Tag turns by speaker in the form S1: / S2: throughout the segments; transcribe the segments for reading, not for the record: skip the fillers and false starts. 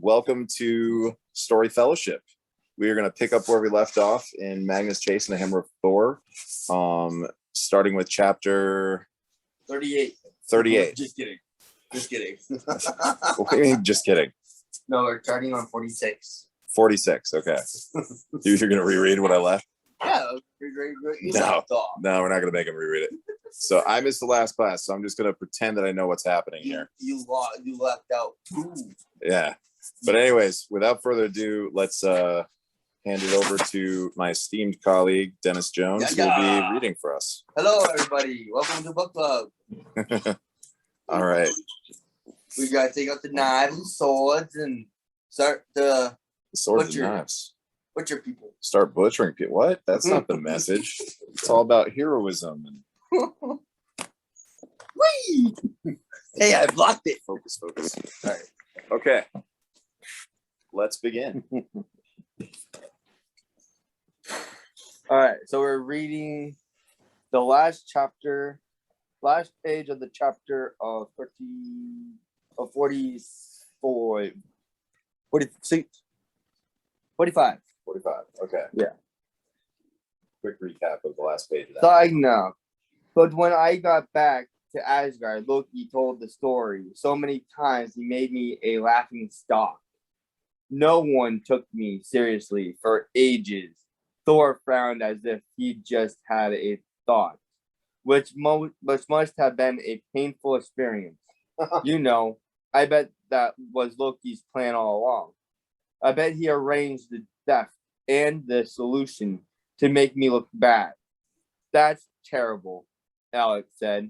S1: welcome to Story Fellowship. We are going to pick up where we left off in Magnus Chase and the Hammer of Thor, starting with chapter
S2: 38.
S1: 38.
S2: Just kidding. Just kidding.
S1: What do you mean, just kidding?
S2: No, we're starting on 46.
S1: 46, okay. You're going to reread what I left?
S2: Yeah.
S1: No, we're not going to make him reread it. So I missed the last class, so I'm just going to pretend that I know what's happening here.
S2: You left out. Ooh.
S1: Yeah. But anyways, without further ado, let's hand it over to my esteemed colleague, Dennis Jones, who will be reading for us.
S2: Hello, everybody. Welcome to Book Club.
S1: All right.
S2: We got to take out the knives and swords and start the
S1: Swords
S2: butcher.
S1: and knives.
S2: Butcher people.
S1: Start butchering people. What? That's not the message. It's all about heroism.
S2: Whee! Hey, I blocked it.
S1: Focus. All right. Okay. Let's begin.
S2: All right, so we're reading the last page of the chapter of 44, 46, 45.
S1: 45. Okay.
S2: Yeah.
S1: Quick recap of the last page of that.
S2: So I know. But when I got back to Asgard, Loki told the story so many times he made me a laughing stock. No one took me seriously for ages. Thor frowned as if he just had a thought, which must have been a painful experience. You know, I bet that was Loki's plan all along. I bet he arranged the death and the solution to make me look bad. That's terrible, Alex said.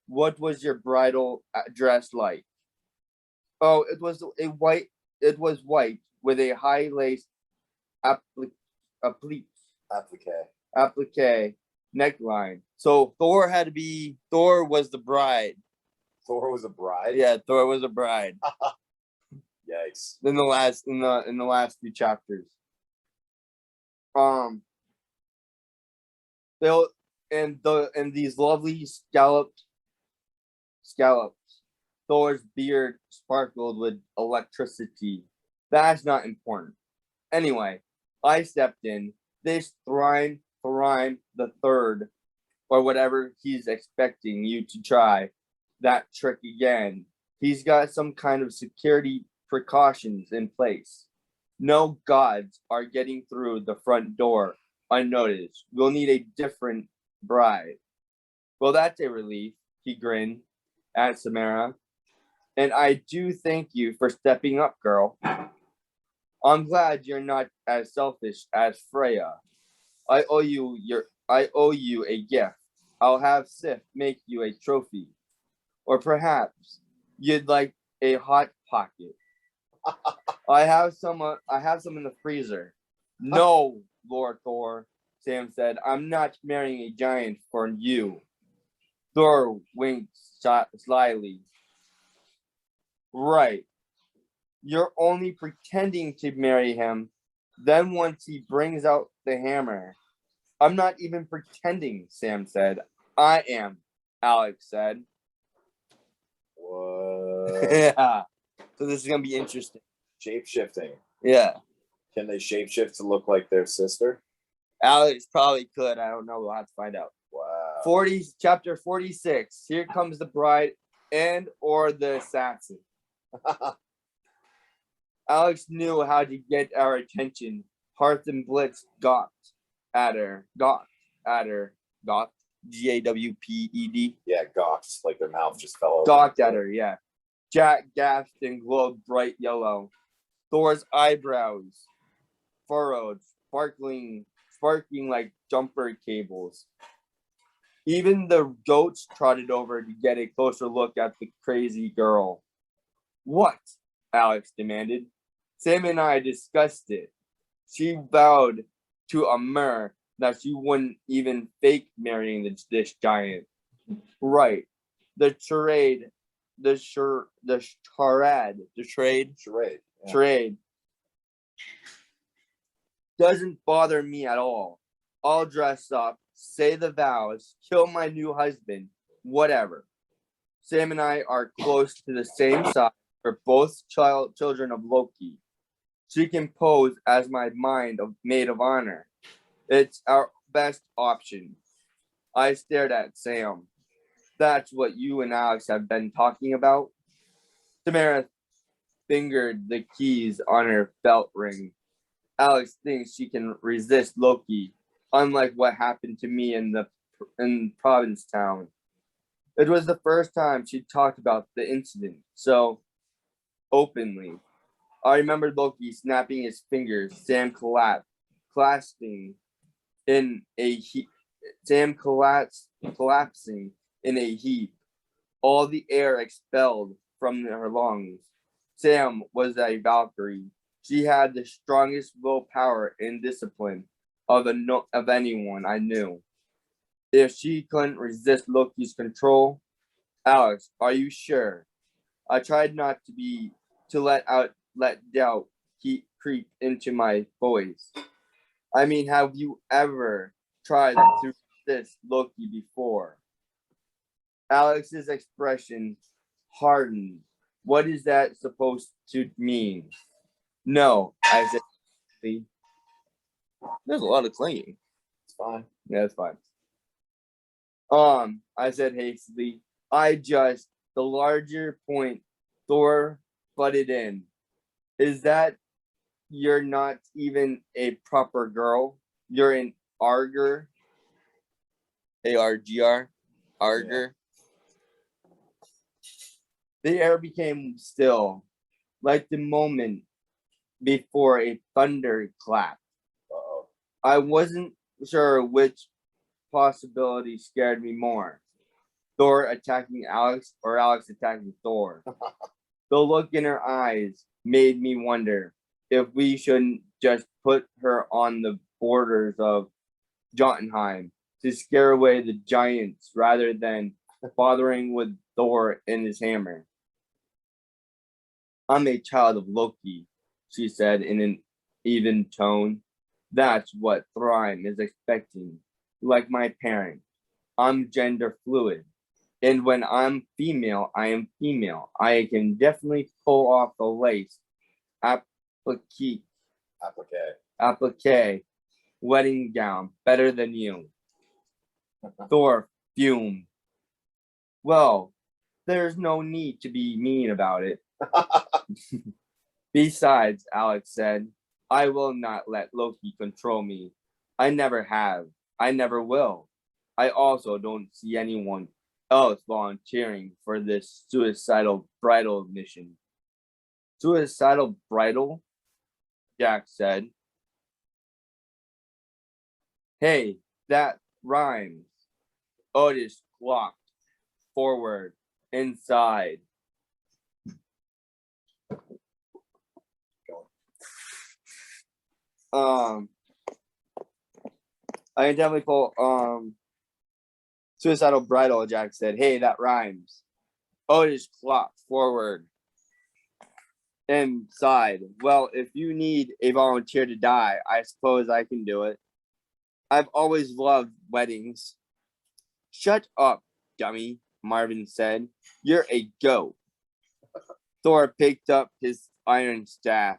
S2: What was your bridal dress like? Oh, it was white with a high lace applique neckline. So Thor was the bride.
S1: Thor was a bride?
S2: Yeah, Thor was a bride.
S1: Yikes.
S2: In the last few chapters. These lovely scallops. Thor's beard sparkled with electricity. That's not important. Anyway, I stepped in. This Thrain the Third, or whatever he's expecting you to try that trick again. He's got some kind of security precautions in place. No gods are getting through the front door unnoticed. We'll need a different bride. Well, that's a relief, he grinned at Samara. And I do thank you for stepping up, girl. I'm glad you're not as selfish as Freya. I owe you a gift. I'll have Sif make you a trophy. Or perhaps you'd like a hot pocket. I have some in the freezer. No, Lord Thor, Sam said. I'm not marrying a giant for you. Thor winked slyly. Right. You're only pretending to marry him. Then once he brings out the hammer. I'm not even pretending, Sam said. I am, Alex said.
S1: What?
S2: Yeah. So this is going to be interesting.
S1: Shape-shifting.
S2: Yeah.
S1: Can they shape-shift to look like their sister?
S2: Alex probably could. I don't know. We'll have to find out.
S1: Wow.
S2: Chapter 46. Here comes the bride and or the assassin. Alex knew how to get our attention. Hearth and Blitz gawked at her. Gawked. G-A-W-P-E-D.
S1: Yeah, gawked. Like their mouth just fell over.
S2: Gawked at her, yeah. Jack gasped and glowed bright yellow. Thor's eyebrows furrowed, sparkling like jumper cables. Even the goats trotted over to get a closer look at the crazy girl. What? Alex demanded. Sam and I discussed it. She vowed to Amur that she wouldn't even fake marrying this giant. Right. Charade. Doesn't bother me at all. I'll dress up, say the vows, kill my new husband, whatever. Sam and I are close to the same size, are both children of Loki. She can pose as my maid of honor. It's our best option. I stared at Sam. That's what you and Alex have been talking about? Tamara fingered the keys on her belt ring. Alex thinks she can resist Loki, unlike what happened to me in Provincetown. It was the first time she talked about the incident so openly. I remembered Loki snapping his fingers, collapsing in a heap. Sam collapsing in a heap, all the air expelled from her lungs. Sam was a Valkyrie. She had the strongest willpower and discipline of anyone I knew. If she couldn't resist Loki's control, Alex, are you sure? I tried not to let doubt creep into my voice. I mean, have you ever tried to resist Loki before? Alex's expression hardened. What is that supposed to mean? No, I said. There's a lot of clinging.
S1: It's fine.
S2: Yeah, it's fine. I said hastily. The larger point. Thor butted in. Is that you're not even a proper girl? You're an Arger. Argr. Arger. The air became still, like the moment before a thunderclap.
S1: Uh-oh.
S2: I wasn't sure which possibility scared me more. Thor attacking Alex or Alex attacking Thor. The look in her eyes made me wonder if we shouldn't just put her on the borders of Jotunheim to scare away the giants rather than bothering with Thor and his hammer. I'm a child of Loki, she said in an even tone. That's what Thrym is expecting. Like my parents, I'm gender fluid. And when I'm female, I am female. I can definitely pull off the lace applique wedding gown better than you. Thor fumed. Well, there's no need to be mean about it. Besides, Alex said, I will not let Loki control me. I never have. I never will. I also don't see anyone else volunteering for this suicidal bridal mission. Suicidal bridal? Jack said. Hey, that rhymes. Otis walked forward, inside. I can definitely pull suicidal bridal, Jack said. Hey, that rhymes. Otis clocked forward. Inside. Well, if you need a volunteer to die, I suppose I can do it. I've always loved weddings. Shut up, dummy, Marvin said. You're a goat. Thor picked up his iron staff.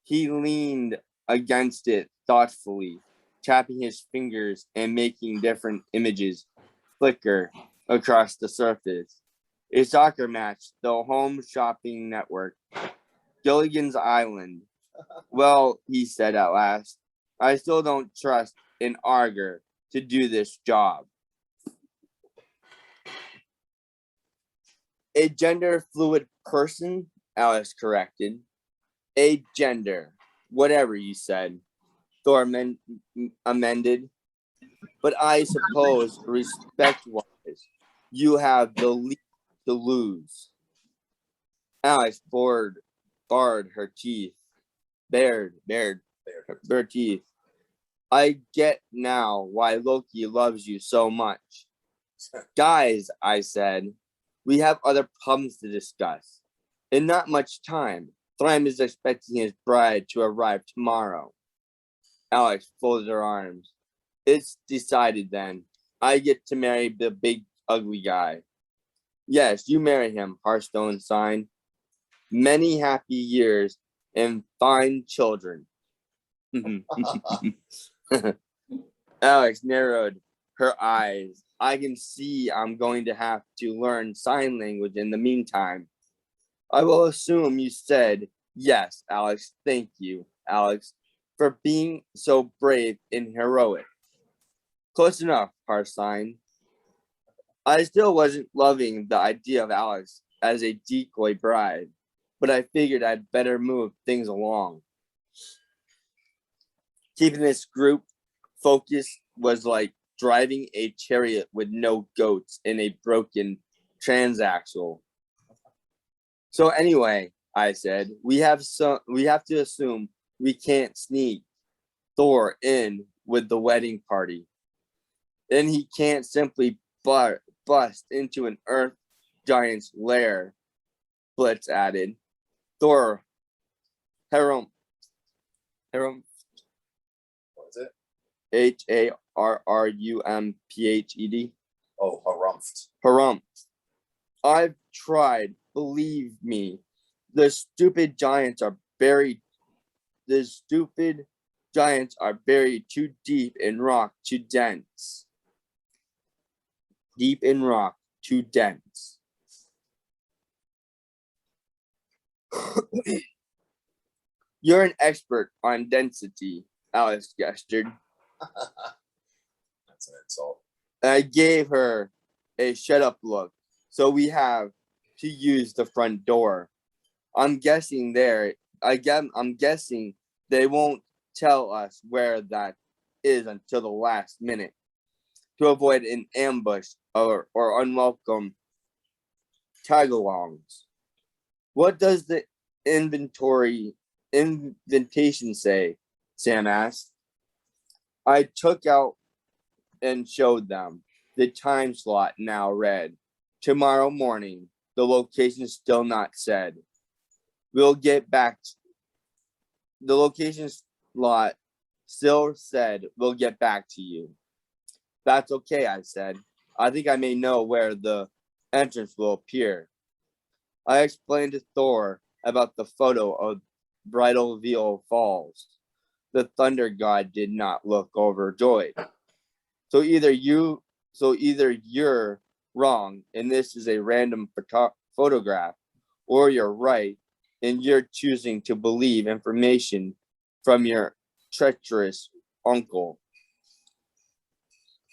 S2: He leaned against it thoughtfully, tapping his fingers and making different images flicker across the surface. A soccer match, the Home Shopping Network, Gilligan's Island. Well, he said at last, I still don't trust an Arger to do this job. A gender fluid person, Alice corrected. A gender, whatever you said, Thor amended. But I suppose, respect-wise, you have the least to lose. Alice barred her teeth. Bared her teeth. I get now why Loki loves you so much. Guys, I said, we have other problems to discuss. In not much time, Thrym is expecting his bride to arrive tomorrow. Alex folded her arms. It's decided then. I get to marry the big ugly guy. Yes, you marry him, Hearthstone signed. Many happy years and fine children. Alex narrowed her eyes. I can see I'm going to have to learn sign language in the meantime. I will assume you said yes, Alex. Thank you, Alex, for being so brave and heroic. Close enough, Parsign. I still wasn't loving the idea of Alex as a decoy bride, but I figured I'd better move things along. Keeping this group focused was like driving a chariot with no goats in a broken transaxle. So anyway, I said, we have to assume we can't sneak Thor in with the wedding party. And he can't simply bust into an earth giant's lair, Blitz added. Thor Harum
S1: What is it?
S2: Harrumphed.
S1: Oh, harumphed.
S2: Harumphed. I've tried, believe me. The stupid giants are buried too deep in rock, too dense. Deep in rock, too dense. You're an expert on density, Alice gestured.
S1: That's an insult.
S2: I gave her a shut up look. So we have to use the front door. I'm guessing they won't tell us where that is until the last minute to avoid an ambush or unwelcome tag-alongs. What does the invitation say? Sam asked. I took out and showed them. The time slot now read tomorrow morning. The location is still not said. We'll get back. The location slot still said we'll get back to you. That's okay, I said. I think I may know where the entrance will appear. I explained to Thor about the photo of Bridal Veil Falls. The thunder god did not look overjoyed. So either you're wrong and this is a random photograph, or you're right and you're choosing to believe information from your treacherous uncle.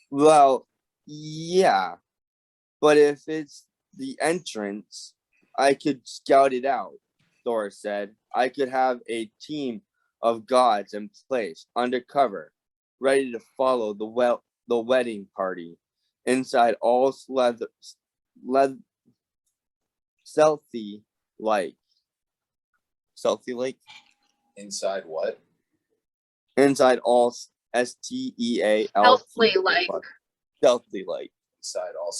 S2: Well, yeah, but if it's the entrance, I could scout it out, Thor said. I could have a team of gods in place, undercover, ready to follow the wedding party. Inside all stealthy like. Stealthy like?
S1: Inside what?
S2: Inside all STEAL.
S3: Healthily like.
S2: Stealthy like.
S1: Inside all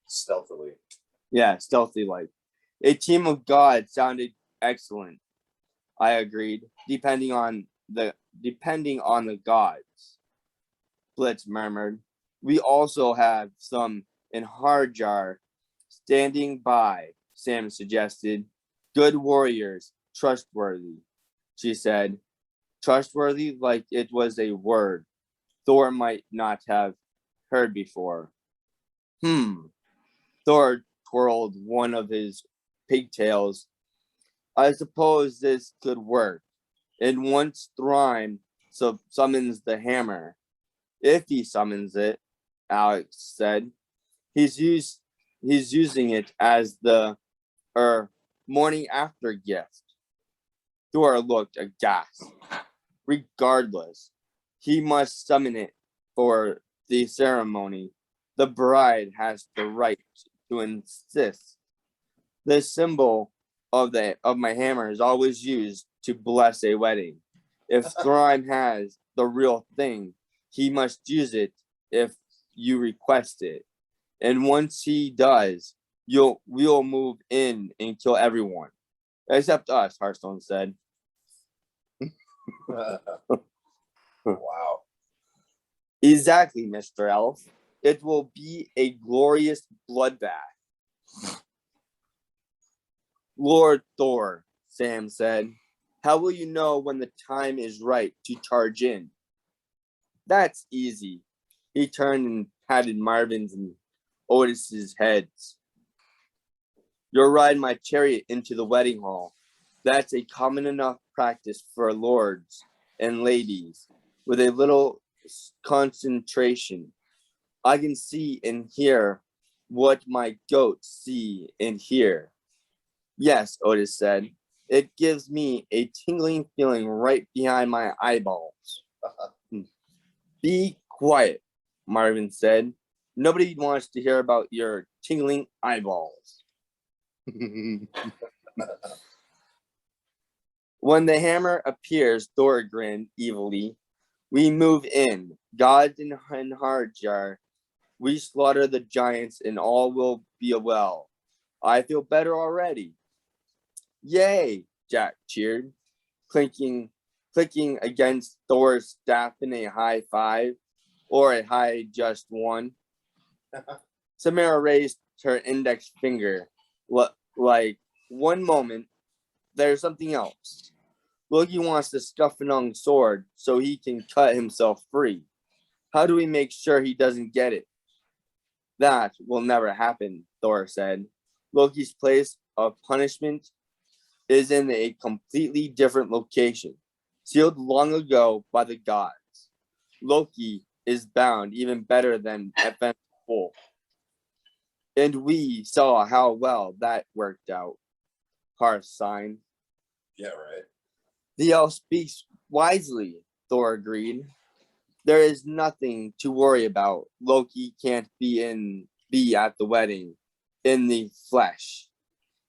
S1: stealthily.
S2: Yeah, stealthy like. A team of gods sounded excellent. I agreed. Depending on the gods. Blitz murmured. We also have some in Harjar standing by, Sam suggested. Good warriors, trustworthy, she said. Trustworthy like it was a word Thor might not have heard before. Thor twirled one of his pigtails. I suppose this could work. And once Thrime summons the hammer, if he summons it, Alex said, he's using it as the morning after gift. Thor looked aghast. Regardless, he must summon it for the ceremony. The bride has the right to insist. The symbol of my hammer is always used to bless a wedding. If Thrime has the real thing, he must use it if you request it. And once he does, we'll move in and kill everyone. Except us, Hearthstone said.
S1: Wow.
S2: Exactly, Mr. Elf. It will be a glorious bloodbath. Lord Thor, Sam said, how will you know when the time is right to charge in? That's easy. He turned and patted Marvin's and Otis's heads. You'll ride my chariot into the wedding hall. That's a common enough practice for lords and ladies with a little concentration. I can see and hear what my goats see and hear. Yes, Otis said. It gives me a tingling feeling right behind my eyeballs. Be quiet, Marvin said. Nobody wants to hear about your tingling eyeballs. When the hammer appears, Thor grinned evilly. We move in. Gods and Hardjar. We slaughter the giants and all will be well. I feel better already. Yay, Jack cheered, clicking against Thor's staff in a high five or a high just one. Samara raised her index finger like, one moment, there's something else. Loki wants the Scuffenung sword so he can cut himself free. How do we make sure he doesn't get it? That will never happen, Thor said. Loki's place of punishment is in a completely different location, sealed long ago by the gods. Loki is bound even better than Event Wolf. And we saw how well that worked out. Harth signed.
S1: Yeah, right.
S2: The elf speaks wisely, Thor agreed. There is nothing to worry about. Loki can't be at the wedding in the flesh.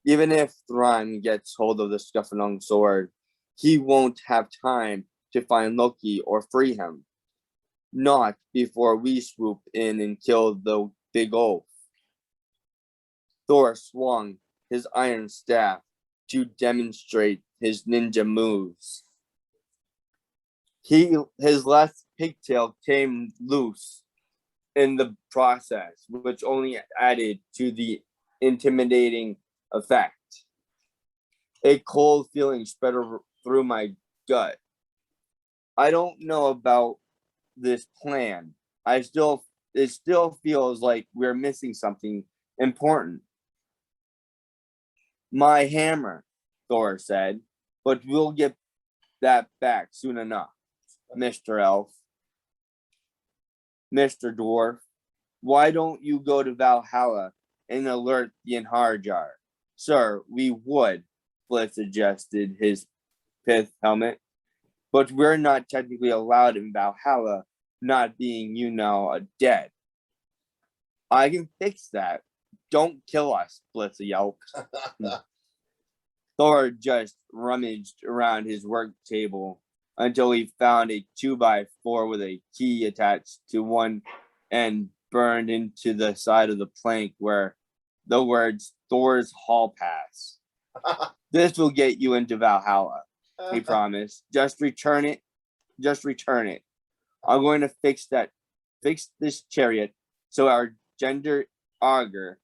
S2: Even if Thrawn gets hold of the Scuffenung sword, he won't have time to find Loki or free him. Not before we swoop in and kill the big oaf. Thor swung his iron staff to demonstrate his ninja moves. His left pigtail came loose in the process, which only added to the intimidating effect. A cold feeling spread through my gut. I don't know about this plan. It still feels like we're missing something important. My hammer, Thor said, but we'll get that back soon enough, Mr. Elf. Mr. Dwarf, why don't you go to Valhalla and alert the Enharjar? Sir, we would, Blitz adjusted his pith helmet, but we're not technically allowed in Valhalla, not being, dead. I can fix that. Don't kill us, Blitz yelped. Thor just rummaged around his work table until he found a 2x4 with a key attached to one and burned into the side of the plank where the words Thor's Hall Pass. This will get you into Valhalla, he promised. Just return it. I'm going to fix this chariot so our gender auger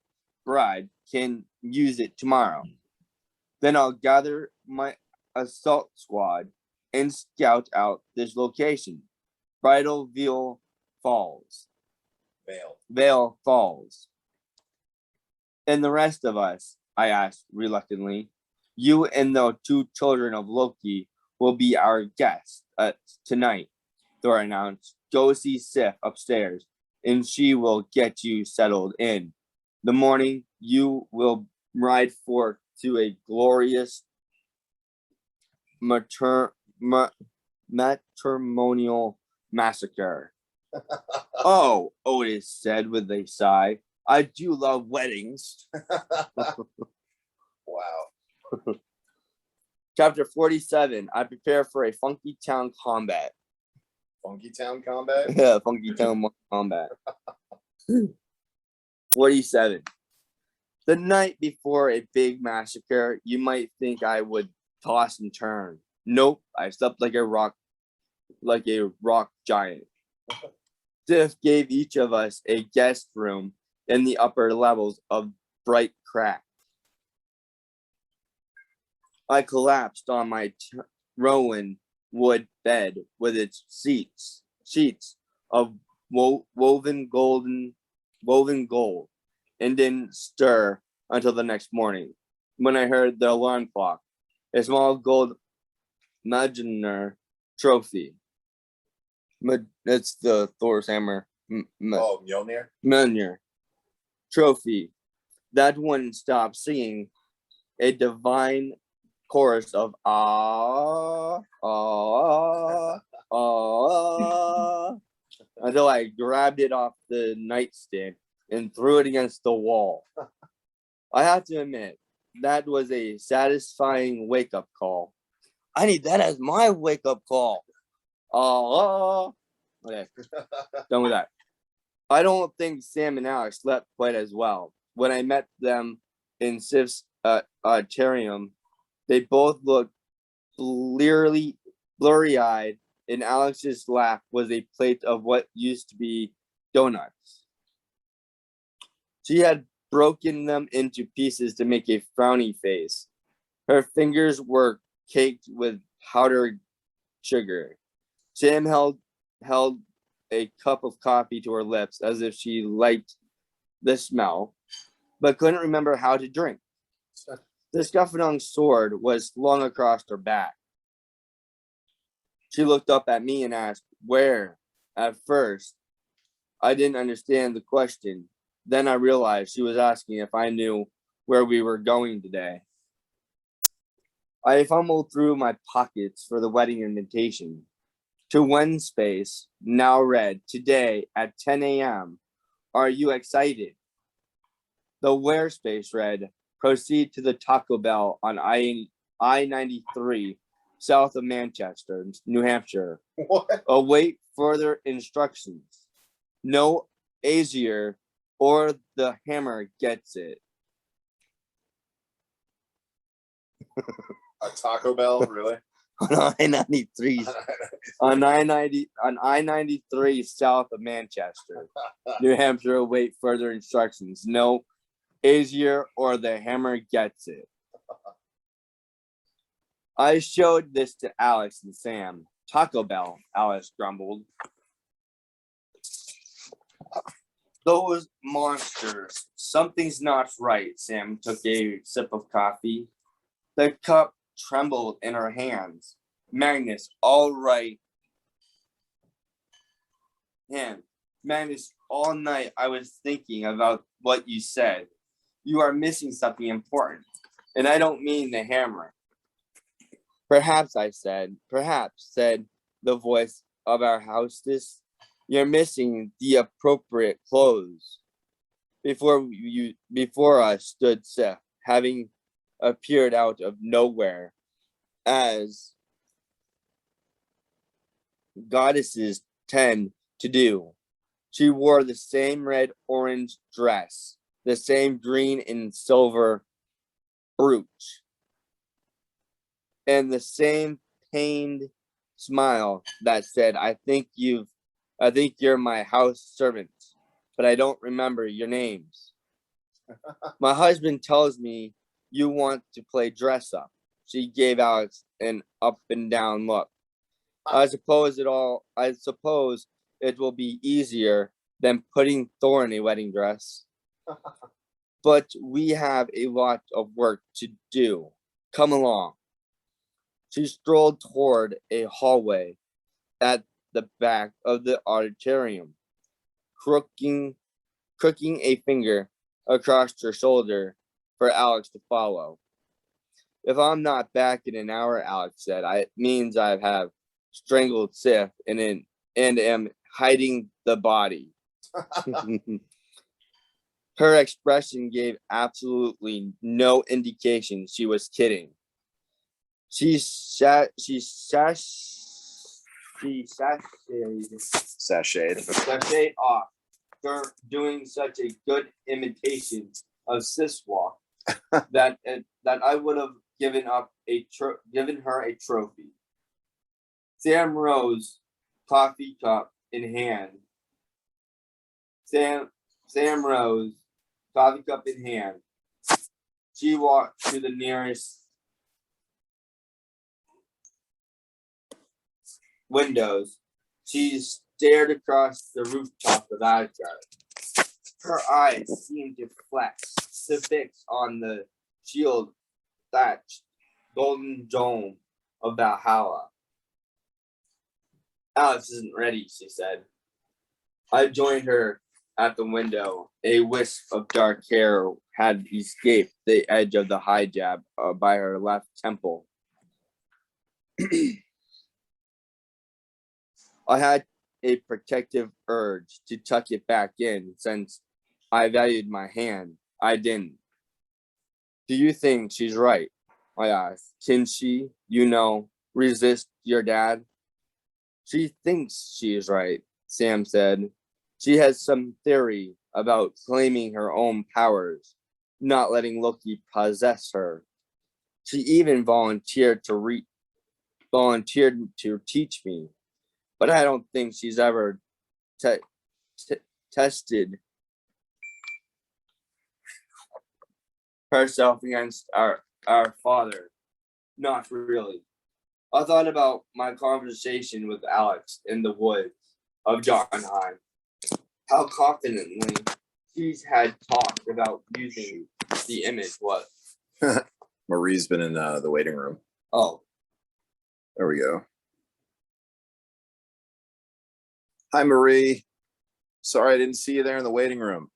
S2: bride can use it tomorrow. Then I'll gather my assault squad and scout out this location. Bridal Veil Falls. Vale Falls. And the rest of us, I asked reluctantly, you and the two children of Loki will be our guests tonight, Thor announced. Go see Sif upstairs, and she will get you settled in. The morning, you will ride forth to a glorious matrimonial massacre. Oh, Otis said with a sigh. I do love weddings.
S1: Wow.
S2: Chapter 47. I prepare for a Funky Town combat.
S1: Funky Town combat?
S2: Yeah, Funky Town combat. 47. The night before a big massacre, you might think I would toss and turn. Nope, I slept like a rock giant. Sif gave each of us a guest room in the upper levels of Bright Crack. I collapsed on my rowan wood bed with its sheets of woven gold, and didn't stir until the next morning, when I heard the alarm clock, a small gold Magner trophy. It's the Thor's hammer.
S1: Mjolnir.
S2: Mjolnir trophy. That wouldn't stop singing a divine chorus of ah, ah, ah, until I grabbed it off the nightstand and threw it against the wall. I have to admit, that was a satisfying wake-up call. I need that as my wake-up call. Okay, done with that. I don't think Sam and Alex slept quite as well. When I met them in Sif's terrarium, they both looked blurry-eyed, and Alex's lap was a plate of what used to be donuts. She had broken them into pieces to make a frowny face. Her fingers were caked with powdered sugar. Sam held a cup of coffee to her lips as if she liked the smell, but couldn't remember how to drink. The Scuffadong's sword was slung across her back. She looked up at me and asked, "Where?" At first, I didn't understand the question. Then I realized she was asking if I knew where we were going today. I fumbled through my pockets for the wedding invitation. To Wednespace, now read, today at 10 a.m. Are you excited? The Where space read, proceed to the Taco Bell on I-93, south of Manchester, New Hampshire.
S1: What?
S2: Await further instructions. No Azier or the hammer gets it.
S1: A Taco Bell, really?
S2: On I-93, on I-93 south of Manchester, New Hampshire. Await further instructions. No Azier or the hammer gets it. I showed this to Alex and Sam. Taco Bell, Alice grumbled. Those monsters. Something's not right. Sam took a sip of coffee. The cup trembled in her hands. Magnus, all right. Magnus, all night I was thinking about what you said. You are missing something important. And I don't mean the hammer. Perhaps, I said. Perhaps, said the voice of our hostess. You're missing the appropriate clothes. Before us stood Seth, having appeared out of nowhere, as goddesses tend to do. She wore the same red-orange dress, the same green and silver brooch, and the same pained smile that said, I think you're my house servant, but I don't remember your names. My husband tells me you want to play dress up. She gave Alex an up and down look. I suppose it will be easier than putting Thor in a wedding dress. But we have a lot of work to do. Come along. She strolled toward a hallway at the back of the auditorium, crooking a finger across her shoulder for Alex to follow. If I'm not back in an hour, Alex said, it means I have strangled Sif and am hiding the body. Her expression gave absolutely no indication she was kidding. She sashayed off, doing such a good imitation of Sif's walk that I would have given her a trophy. Sam rose, coffee cup in hand. Sam rose, coffee cup in hand. She walked to the nearest windows, she stared across the rooftop of Asgard. Her eyes seemed to fix on the shield thatched golden dome of Valhalla. Alex isn't ready, she said. I joined her at the window. A wisp of dark hair had escaped the edge of the hijab by her left temple. I had a protective urge to tuck it back in since I valued my hand. I didn't. Do you think she's right? I asked. Can she, resist your dad? She thinks she is right, Sam said. She has some theory about claiming her own powers, not letting Loki possess her. She even volunteered to teach me, but I don't think she's ever tested herself against our father. Not really. I thought about my conversation with Alex in the woods of Jotunheim. How confidently she's had talked about using the image. What?
S1: Marie's been in the waiting room.
S2: Oh,
S1: There we go. Hi, Marie. Sorry I didn't see you there in the waiting room.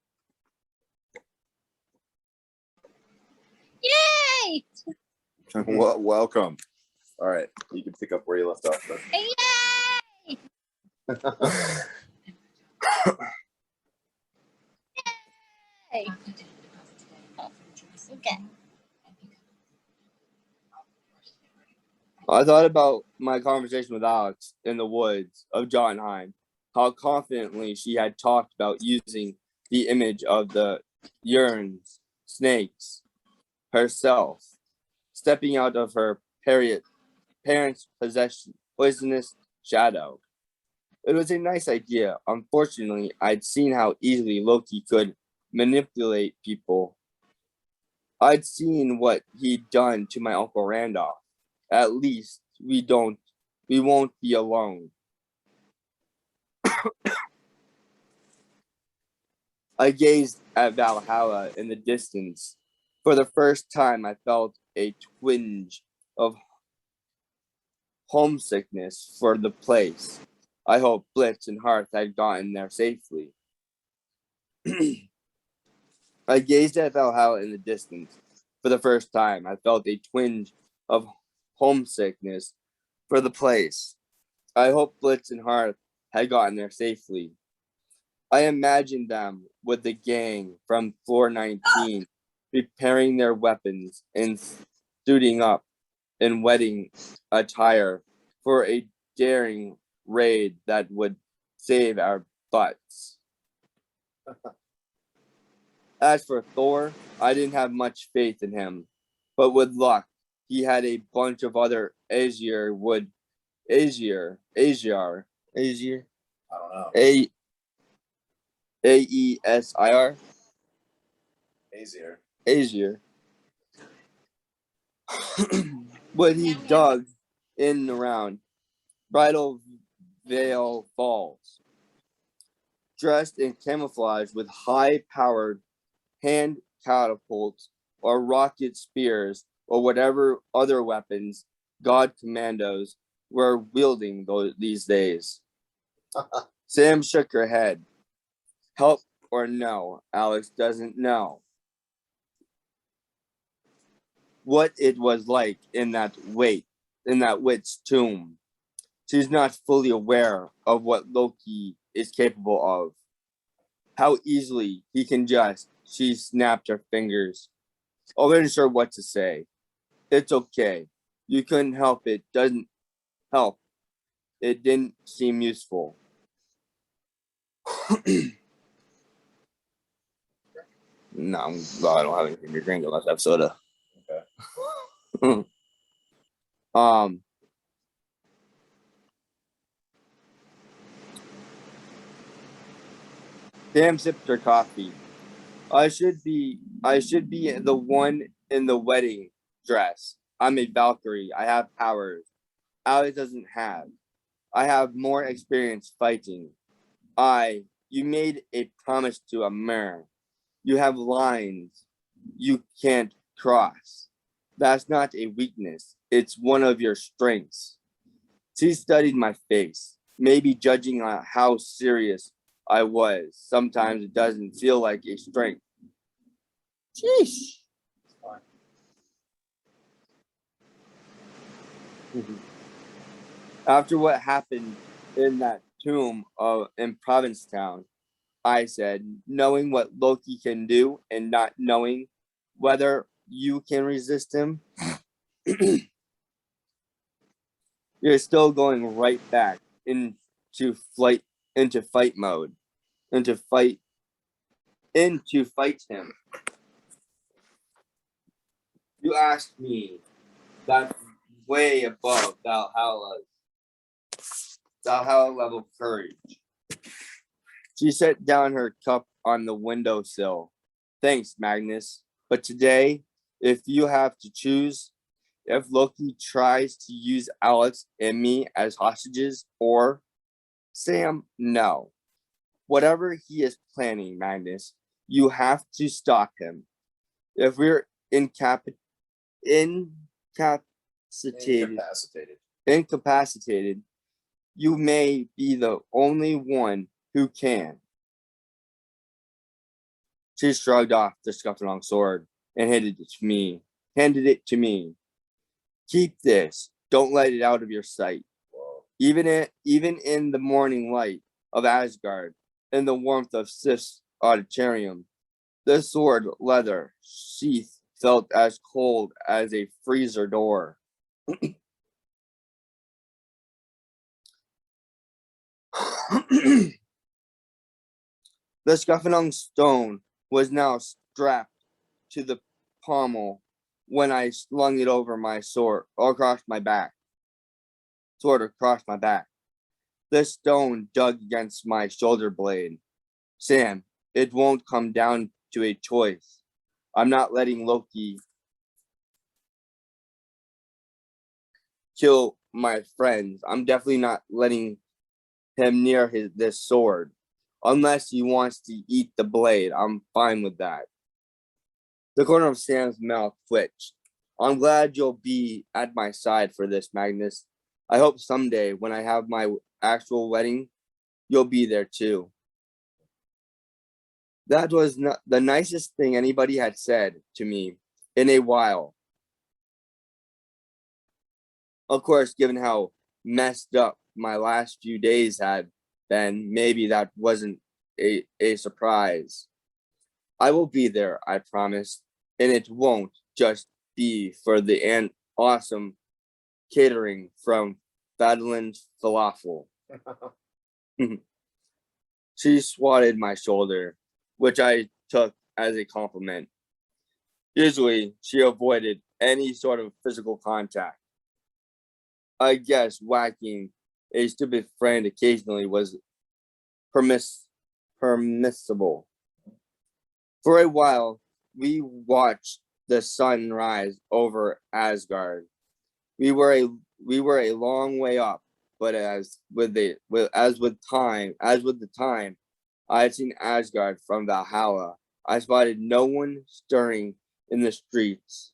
S3: Yay!
S1: Welcome. All right, you can pick up where you left off.
S3: Yay! Yay! Okay.
S2: I thought about my conversation with Alex in the woods of Jotunheim, how confidently she had talked about using the image of the Urns snakes herself, stepping out of her parents' poisonous shadow. It was a nice idea. Unfortunately, I'd seen how easily Loki could manipulate people. I'd seen what he'd done to my Uncle Randolph. At least we won't be alone. I gazed at Valhalla in the distance. For the first time, I felt a twinge of homesickness for the place. I hoped Blitz and Hearth had gotten there safely. I gazed at Valhalla in the distance. For the first time, I felt a twinge of homesickness for the place. I hoped Blitz and Hearth had gotten there safely. I imagined them with the gang from floor 19, preparing their weapons and suiting up in wedding attire for a daring raid that would save our butts. As for Thor, I didn't have much faith in him, but with luck, he had a bunch of other Aesir. Aesir.
S1: I don't know.
S2: Aesir.
S1: Aesir.
S2: Aesir. What he dug in and around Bridal Veil Falls, dressed in camouflage with high-powered hand catapults or rocket spears or whatever other weapons God commandos were wielding these days. Sam shook her head. Help or no, Alex doesn't know what it was like in that witch's tomb. She's not fully aware of what Loki is capable of. How easily he can she snapped her fingers. I wasn't sure what to say. It's okay. You couldn't help it. Doesn't help. It didn't seem useful. No, I don't have anything to drink unless I have soda. Okay. Sam sipped her coffee. I should be the one in the wedding dress. I'm a Valkyrie. I have powers Alex doesn't have. I have more experience fighting. You made a promise to a mirror. You have lines you can't cross. That's not a weakness. It's one of your strengths. She studied my face, maybe judging on how serious I was. Sometimes it doesn't feel like a strength. Sheesh. After what happened in that tomb in Provincetown, I said, knowing what Loki can do and not knowing whether you can resist him, you're still going right back into fight mode, into fight him. You asked me that way above Valhalla level courage. She set down her cup on the windowsill. Thanks, Magnus. But today, if you have to choose, if Loki tries to use Alex and me as hostages, or Sam, no. Whatever he is planning, Magnus, you have to stop him. If we're incapacitated, you may be the only one who can. She shrugged off the Scuffalong sword and handed it to me. Keep this. Don't let it out of your sight. Whoa. Even in the morning light of Asgard, in the warmth of Sif's auditorium, the sword leather sheath felt as cold as a freezer door. The Scuffalong stone was now strapped to the pommel when I slung it over my sword across my back. The stone dug against my shoulder blade. Sam, it won't come down to a choice. I'm not letting Loki kill my friends. I'm definitely not letting him near this sword. Unless he wants to eat the blade, I'm fine with that. The corner of Sam's mouth twitched. I'm glad you'll be at my side for this, Magnus. I hope someday when I have my actual wedding, you'll be there too. That was not the nicest thing anybody had said to me in a while. Of course, given how messed up my last few days had been, maybe that wasn't a surprise. I will be there, I promise, and it won't just be for the awesome catering from Fadland Falafel. She swatted my shoulder, which I took as a compliment. Usually, she avoided any sort of physical contact. I guess whacking a stupid friend occasionally was permissible. For a while, we watched the sun rise over Asgard. We were a long way up, but as with the time, I had seen Asgard from Valhalla. I spotted no one stirring in the streets.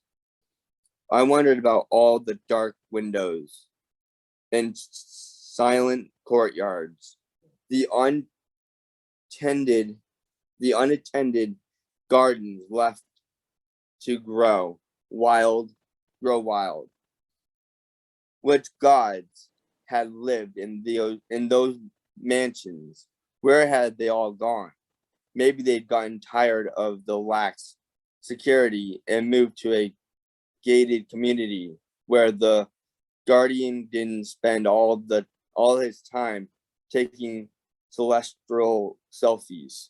S2: I wondered about all the dark windows and silent courtyards, the unattended gardens left to grow wild. Which gods had lived in those mansions? Where had they all gone? Maybe they'd gotten tired of the lax security and moved to a gated community where the guardian didn't spend all his time taking celestial selfies.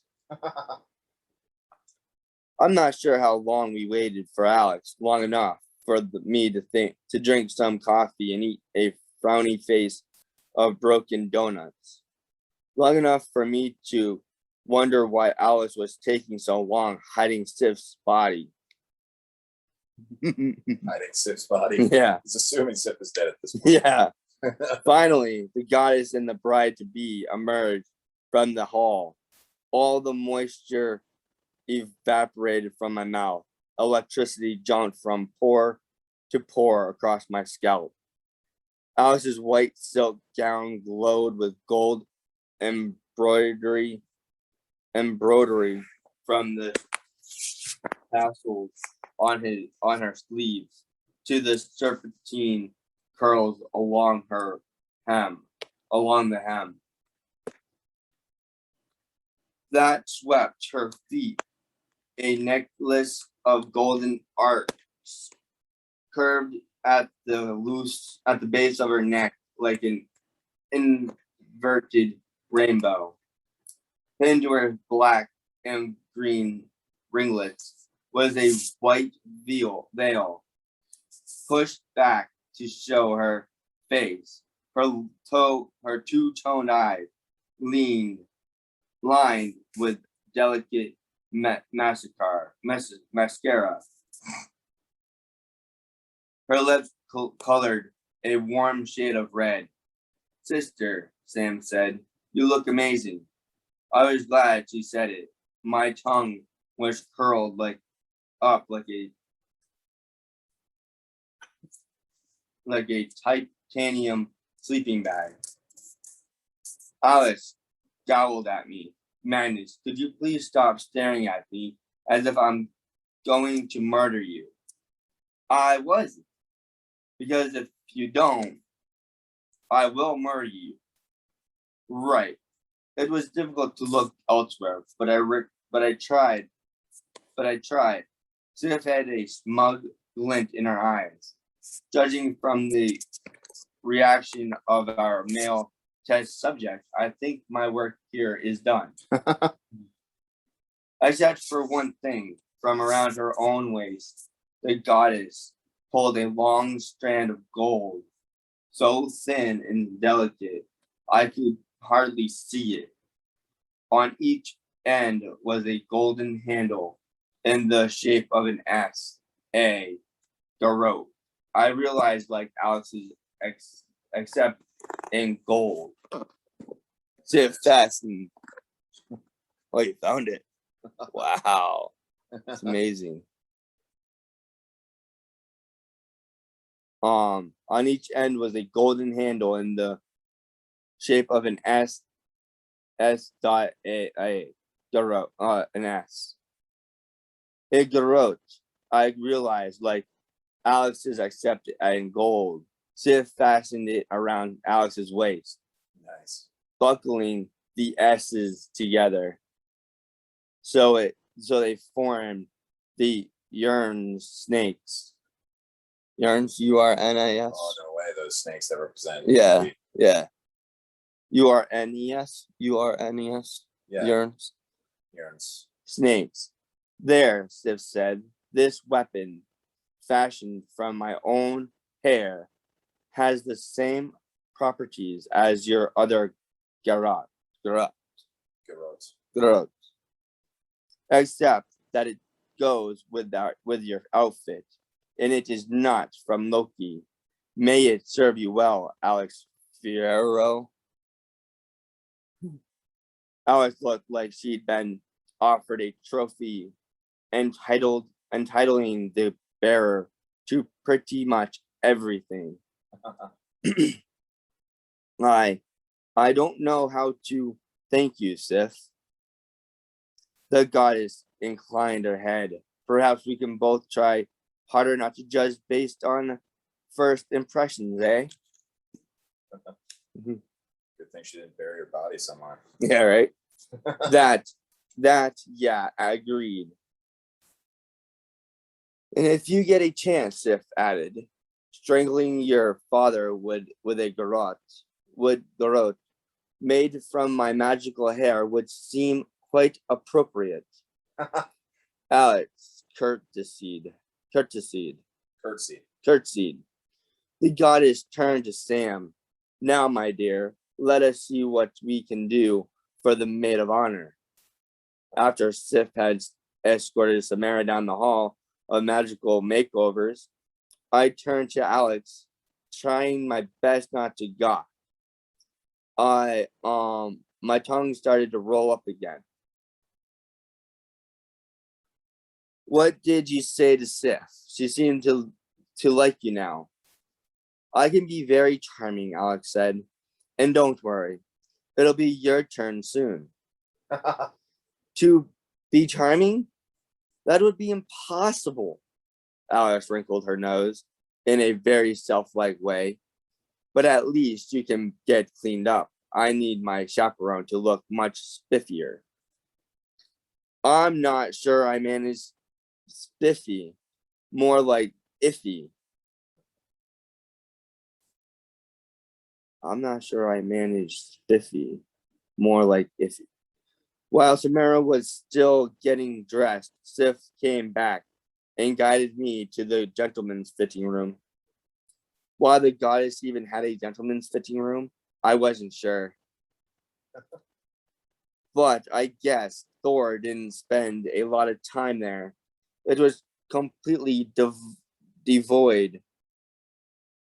S2: I'm not sure how long we waited for Alex. Long enough for me to drink some coffee and eat a frowny face of broken donuts. Long enough for me to wonder why Alice was taking so long hiding Sif's body.
S1: Hiding Sif's body.
S2: Yeah.
S1: He's assuming Sif is dead at this point.
S2: Yeah. Finally, the goddess and the bride-to-be emerged from the hall. All the moisture evaporated from my mouth. Electricity jumped from pore to pore across my scalp. Alice's white silk gown glowed with gold embroidery from the tassels on her sleeves to the serpentine curls along the hem that swept her feet. A necklace of golden arcs curved at the base of her neck like an inverted rainbow. Pinned to her black and green ringlets was a white veil pushed back to show her face. Her two-toned eyes lined with delicate mascara. Her lips colored a warm shade of red. Sister, Sam said, you look amazing. I was glad she said it. My tongue was curled like a titanium sleeping bag. Alice scowled at me. Magnus, could you please stop staring at me as if I'm going to murder you? I wasn't. Because if you don't, I will murder you. Right. It was difficult to look elsewhere, but I tried. Sif had a smug glint in her eyes. Judging from the reaction of our male test subject, I think my work here is done. Except for one thing. From around her own waist, the goddess pulled a long strand of gold, so thin and delicate I could hardly see it. On each end was a golden handle in the shape of an S, a garrote. I realized like Alex's except in gold. Sif fastened. Oh, you found it. Wow. It's amazing. On each end was a golden handle in the shape of an garrote, an S. A garrote, I realized, like Alex's except in gold. Sif fastened it around Alex's waist.
S1: Nice.
S2: Buckling the S's together. So they formed the Urns snakes. Urns, U-R-N-I-S.
S1: Oh, no way. Those snakes that represent.
S2: Yeah. U-R-N-E-S. U-R-N-E-S.
S1: Yeah.
S2: Urns.
S1: Urns.
S2: Snakes. There, Sif said, this weapon, fashioned from my own hair, has the same properties as your other garrote. Except that it goes with your outfit, and it is not from Loki. May it serve you well, Alex Fierro. Alex looked like she'd been offered a trophy entitling the bearer to pretty much everything. I don't know how to thank you, Sif. The goddess inclined her head. Perhaps we can both try harder not to judge based on first impressions, eh?
S1: Good thing she didn't bury her body somewhere.
S2: Yeah, right. Yeah, I agreed. And if you get a chance, Sif added, strangling your father with a garrote made from my magical hair would seem quite appropriate. Alex curtsied. The goddess turned to Sam. Now, my dear, let us see what we can do for the maid of honor. After Sif had escorted Samara down the hall of magical makeovers, I turned to Alex trying my best not to gawk. My tongue started to roll up again. What did you say to Sif? She seemed to like you now. I can be very charming, Alex said. And don't worry, it'll be your turn soon. To be charming? That would be impossible. Alex wrinkled her nose in a very self-like way. But at least you can get cleaned up. I need my chaperone to look much spiffier. I'm not sure I managed spiffy, more like iffy. I'm not sure I managed spiffy, more like iffy. While Samara was still getting dressed, Sif came back and guided me to the gentleman's fitting room. Why the goddess even had a gentleman's fitting room, I wasn't sure. But I guess Thor didn't spend a lot of time there. It was completely devoid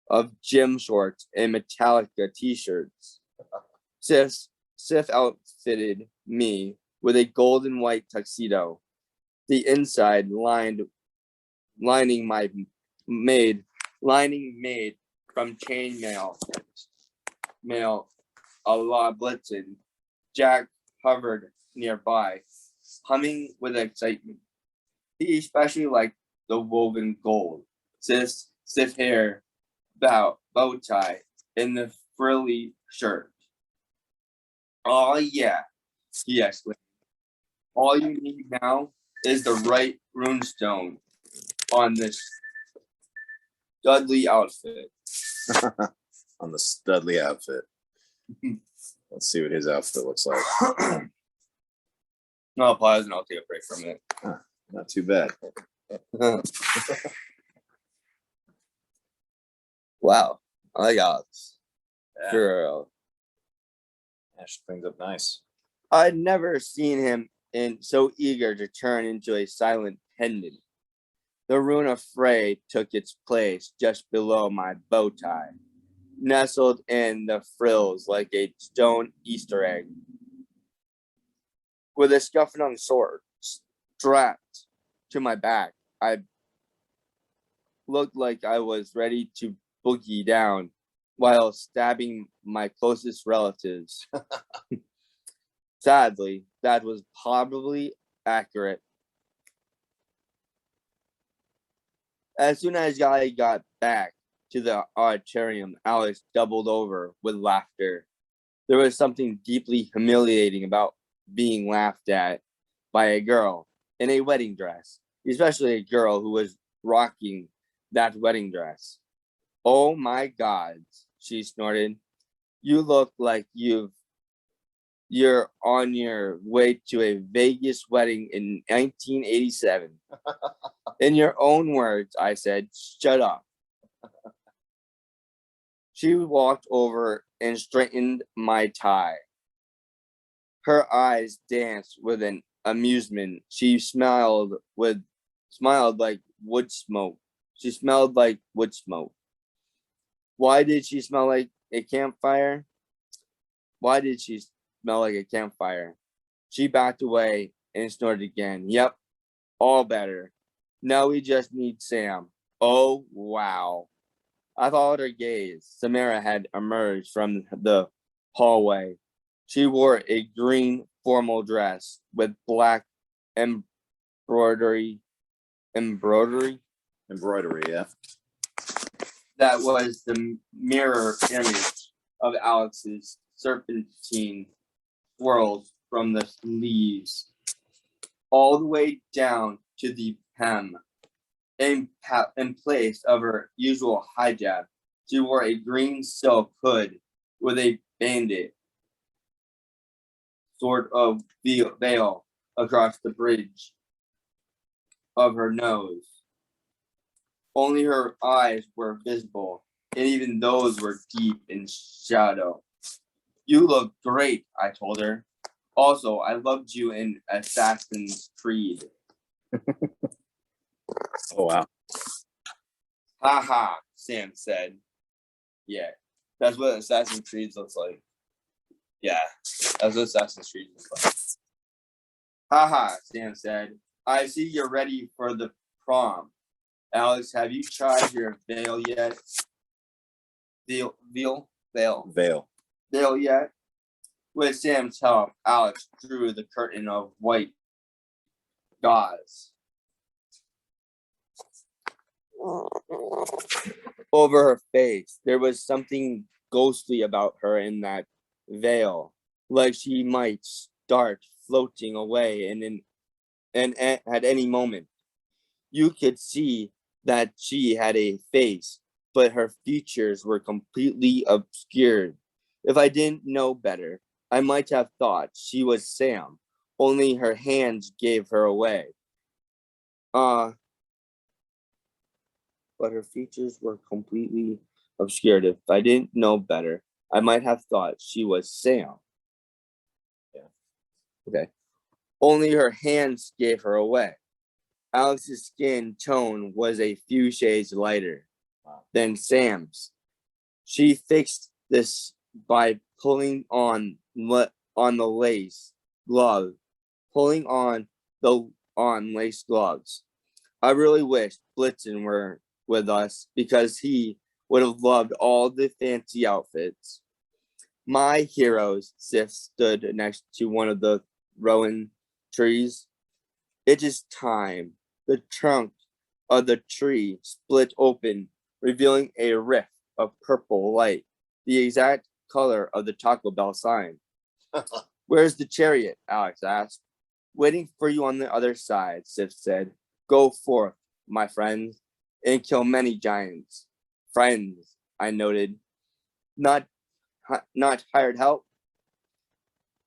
S2: of gym shorts and Metallica t-shirts. Sif outfitted me with a gold and white tuxedo. The inside lining made from chain mail a la Blitzen. Jack hovered nearby, humming with excitement. He especially liked the woven gold, stiff hair, bow tie, and the frilly shirt. Oh yeah, he exclaimed. All you need now is the right runestone on this Dudley outfit.
S1: On the Studley outfit. Let's see what his outfit looks like.
S2: No, pause and I'll take a break from it.
S1: Not too bad.
S2: Wow, I like Alex.
S1: Yeah.
S2: Girl.
S1: Yeah, she cleans up nice.
S2: I'd never seen him so eager to turn into a silent pendant. The rune of Frey took its place just below my bow tie, nestled in the frills like a stone Easter egg. With a Scuffenung sword strapped to my back, I looked like I was ready to boogie down while stabbing my closest relatives. Sadly, that was probably accurate. As soon as I got back to the auditorium, Alex doubled over with laughter. There was something deeply humiliating about being laughed at by a girl in a wedding dress, especially a girl who was rocking that wedding dress. Oh my God, she snorted. You look like you're on your way to a Vegas wedding in 1987. In your own words, I said, shut up. She walked over and straightened my tie. Her eyes danced with an amusement. She smiled like wood smoke. She smelled like wood smoke. Why did she smell like a campfire? Why did she smell like a campfire? She backed away and snorted again. Yep, all better. Now we just need Sam. Oh, wow. I followed her gaze. Samara had emerged from the hallway. She wore a green formal dress with black embroidery,
S1: Yeah.
S2: that was the mirror image of Alex's serpentine swirls from the sleeves all the way down to the hem. In place of her usual hijab, she wore a green silk hood with a bandit sort of veil across the bridge of her nose. Only her eyes were visible, and even those were deep in shadow. You look great, I told her. Also, I loved you in Assassin's Creed.
S1: Oh wow.
S2: Ha ha, Sam said. Yeah, that's what Assassin's Creed looks like. Yeah, that's what Assassin's Creed looks like. Haha, Sam said. I see you're ready for the prom. Alex, have you tried your veil yet? Veil yet? With Sam's help, Alex drew the curtain of white gauze over her face. There was something ghostly about her in that veil, like she might start floating away and at any moment. You could see that she had a face, but her features were completely obscured. If I didn't know better, I might have thought she was Sam, only her hands gave her away. But her features were completely obscured. If I didn't know better, I might have thought she was Sam.
S1: Yeah.
S2: Okay. Only her hands gave her away. Alex's skin tone was a few shades lighter than Sam's. She fixed this by pulling on the lace glove, pulling on lace gloves. I really wish Blitzen were with us because he would have loved all the fancy outfits. My heroes, Sif stood next to one of the rowan trees. It is time. The trunk of the tree split open, revealing a rift of purple light, the exact color of the Taco Bell sign. Where's the chariot? Alex asked. Waiting for you on the other side, Sif said. Go forth, my friends, and kill many giants. Friends, I noted. Not hired help.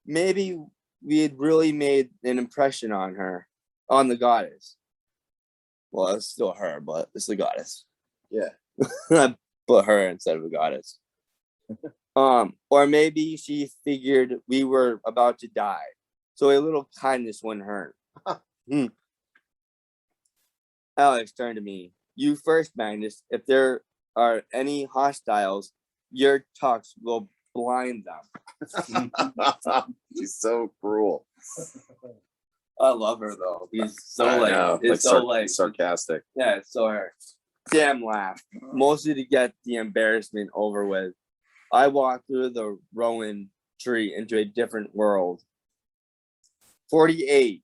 S2: Maybe we had really made an impression on her, on the goddess. Well, it's still her, but it's the goddess.
S1: Yeah.
S2: I put her instead of the goddess. Or maybe she figured we were about to die, so a little kindness wouldn't hurt. Alex turned to me. You first, Magnus. If there are any hostiles, your tux will blind them.
S1: She's so cruel.
S2: I love her though. He's so
S1: I
S2: like,
S1: know,
S2: it's so like
S1: sarcastic.
S2: Yeah, it's so her. Sam laughed, mostly to get the embarrassment over with. I walked through the rowan tree into a different world. 48.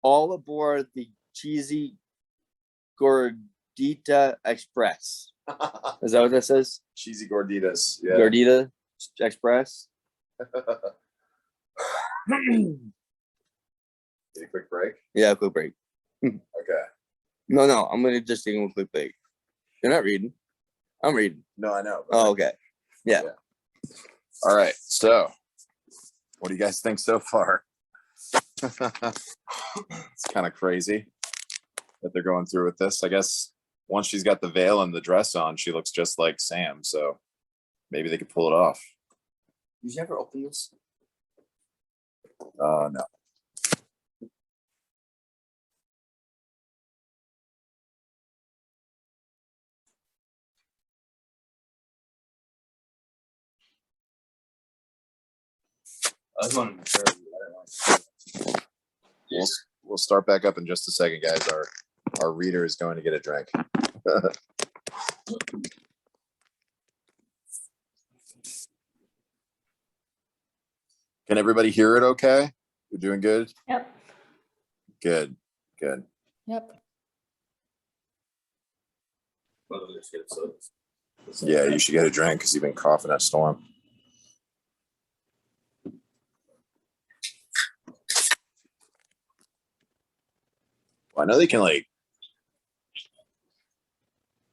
S2: All aboard the cheesy Gordita Express. Is that what that says?
S1: Cheesy gorditas. Yeah.
S2: Gordita Express.
S1: Get a quick break.
S2: Yeah, quick break.
S1: Okay.
S2: No, I'm gonna just take a quick break. You're not reading. I'm reading.
S1: No, I know. but-
S2: Oh, okay. Yeah.
S1: All right. So, what do you guys think so far? It's kind of crazy that they're going through with this. I guess once she's got the veil and the dress on, she looks just like Sam. So maybe they could pull it off.
S2: Did you ever open this?
S1: No.
S2: I was wondering. Sure.
S1: We'll start back up in just a second, guys. Our reader is going to get a drink. Can everybody hear it okay? We're doing good?
S3: Yep.
S1: Good.
S3: Yep.
S1: Yeah, you should get a drink because you've been coughing that storm. Well, I know they can like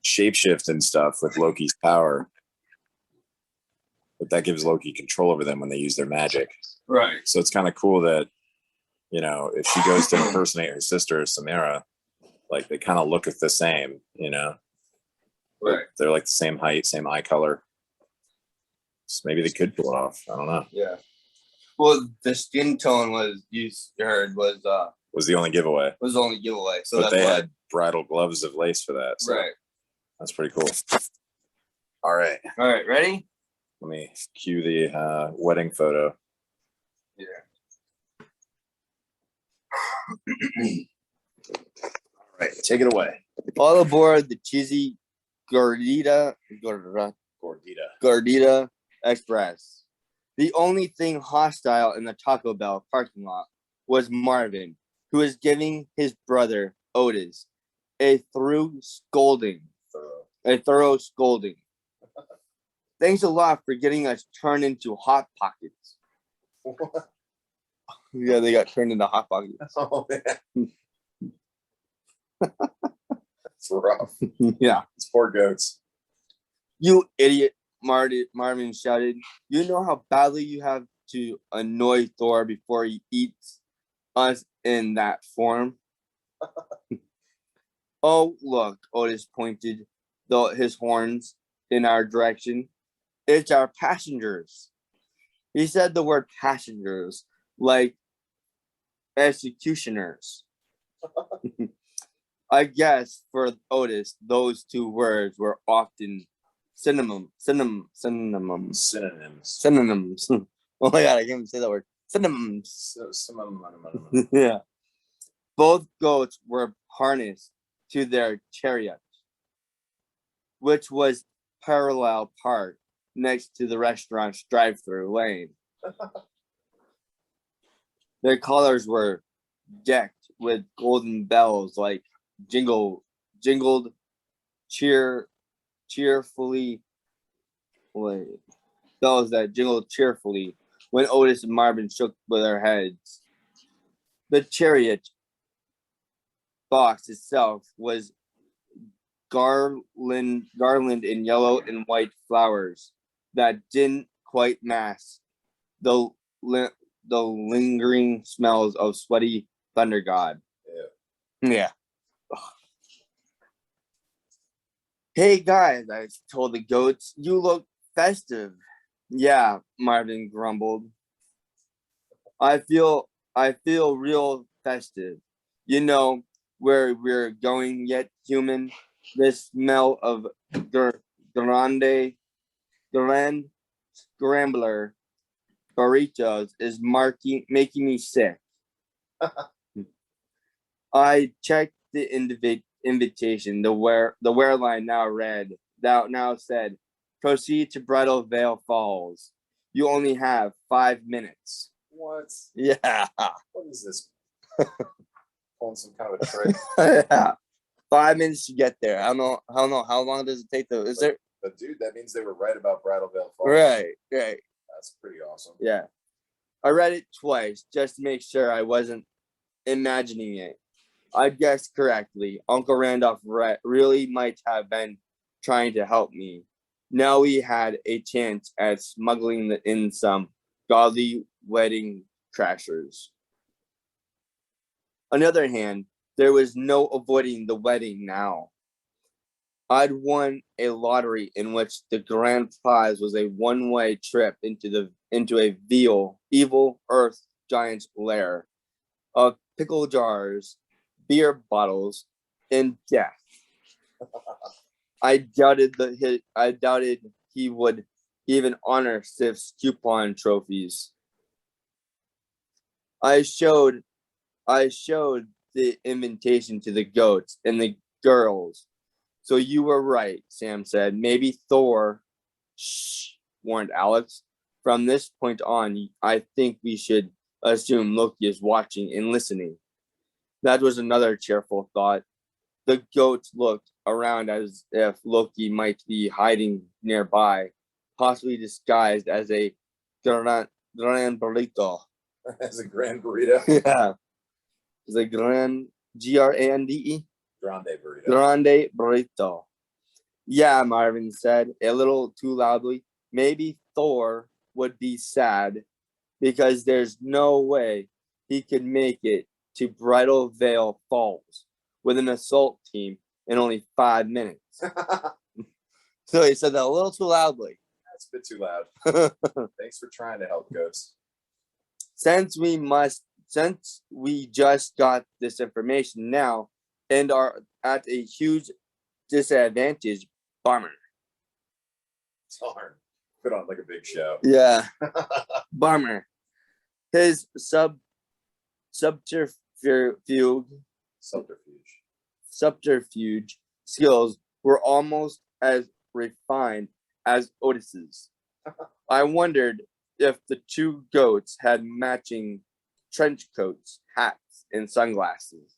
S1: shapeshift and stuff with Loki's power, but that gives Loki control over them when they use their magic.
S2: Right.
S1: So it's kind of cool that, you know, if she goes to impersonate her sister Samara, like they kind of look the same, you know.
S2: Right.
S1: They're like the same height, same eye color. So maybe they could pull it off. I don't know.
S2: Yeah. Well, the skin tone was you heard was
S1: Was the only giveaway.
S2: the only giveaway. So
S1: But
S2: that's
S1: they
S2: why.
S1: had bridal gloves of lace for that. So
S2: Right.
S1: that's pretty cool. All right.
S2: All right, ready?
S1: Let me cue the wedding photo.
S2: Yeah.
S1: All right, take it away.
S2: All aboard the cheesy Gordita
S1: Gordita.
S2: Express. The only thing hostile in the Taco Bell parking lot was Marvin, who was giving his brother Otis a thorough scolding. Thanks a lot for getting us turned into Hot Pockets. Yeah, they got turned into Hot Pockets.
S1: Oh man, it's rough.
S2: Yeah.
S1: It's poor goats.
S2: You idiot, Marvin shouted. You know how badly you have to annoy Thor before he eats us in that form? Oh, look, Otis pointed his horns in our direction. It's our passengers. He said the word passengers like executioners. I guess for Otis, those two words were often synonyms.
S1: Synonyms.
S2: Oh my god, I can't even say that word. Synonyms.
S1: Synonyms.
S2: Yeah. Both goats were harnessed to their chariot, which was parallel parked next to the restaurant's drive-through lane. Their collars were decked with golden bells like jingled cheerfully bells that jingled cheerfully when Otis and Marvin shook with their heads. The chariot box itself was garland in yellow and white flowers that didn't quite mask the lingering smells of sweaty thunder god. Yeah. Hey guys, I told the goats, you look festive. Yeah, Marvin grumbled. I feel real festive. You know where we're going yet, human? The smell of Grand Scrambler burritos is making me sick. I checked the invitation. The wear line now said, proceed to Bridal Veil Falls. You only have 5 minutes.
S1: What?
S2: Yeah.
S1: What is this? Pulling some kind of a trick.
S2: Yeah. 5 minutes to get there. I don't know. How long does it take though? Is there?
S1: But dude, that means they were right about Bridal Veil Falls.
S2: Right.
S1: That's pretty awesome.
S2: Yeah. I read it twice just to make sure I wasn't imagining it. I guessed correctly. Uncle Randolph really might have been trying to help me. Now we had a chance at smuggling in some godly wedding crashers. On the other hand, there was no avoiding the wedding now. I'd won a lottery in which the grand prize was a one-way trip into a evil earth giant's lair of pickle jars, beer bottles, and death. I doubted he would even honor Sif's coupon trophies. I showed the invitation to the goats and the girls. So you were right, Sam said. Maybe Thor, shh, warned Alex. From this point on, I think we should assume Loki is watching and listening. That was another cheerful thought. The goats looked around as if Loki might be hiding nearby, possibly disguised as a gran burrito.
S1: As a grand burrito.
S2: Yeah. As a grande burrito. Grande burrito. Yeah, Marvin said, a little too loudly. Maybe Thor would be sad because there's no way he could make it to Bridal Veil Falls with an assault team in only 5 minutes. So he said that a little too loudly.
S1: That's a bit too loud. Thanks for trying to help, goats.
S2: Since we just got this information now and are at a huge disadvantage, bummer.
S1: Darn. Put on like a big show.
S2: Yeah. Bummer. His subterfuge
S1: Subterfuge.
S2: skills were almost as refined as Otis's. I wondered if the two goats had matching trench coats, hats, and sunglasses.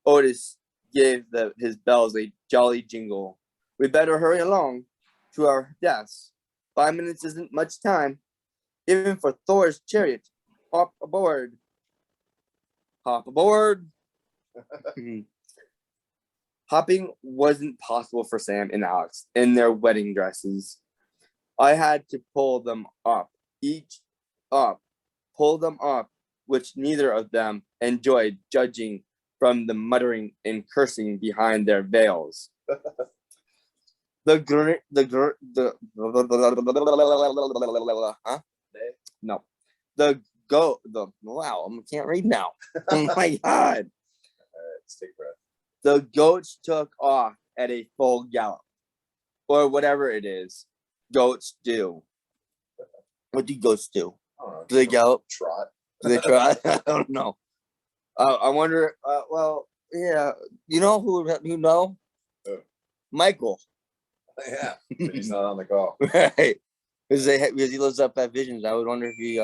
S2: Otis gave his bells a jolly jingle. We better hurry along to our deaths. 5 minutes isn't much time, even for Thor's chariot. Hop aboard. Hop aboard. Hopping wasn't possible for Sam and Alex in their wedding dresses. I had to pull them up, which neither of them enjoyed, judging from the muttering and cursing behind their veils. Huh? No. Wow, I can't read now. Oh my God.
S1: Let's take a breath.
S2: The goats took off at a full gallop, or whatever it is goats do. What do goats do?
S1: I don't know.
S2: Do they gallop?
S1: Trot.
S2: Do they try? I don't know. I wonder. Well, yeah. You know who know?
S1: Who?
S2: Michael.
S1: Yeah. But he's not on the call.
S2: Right. Because he lives up at Visions. I would wonder if he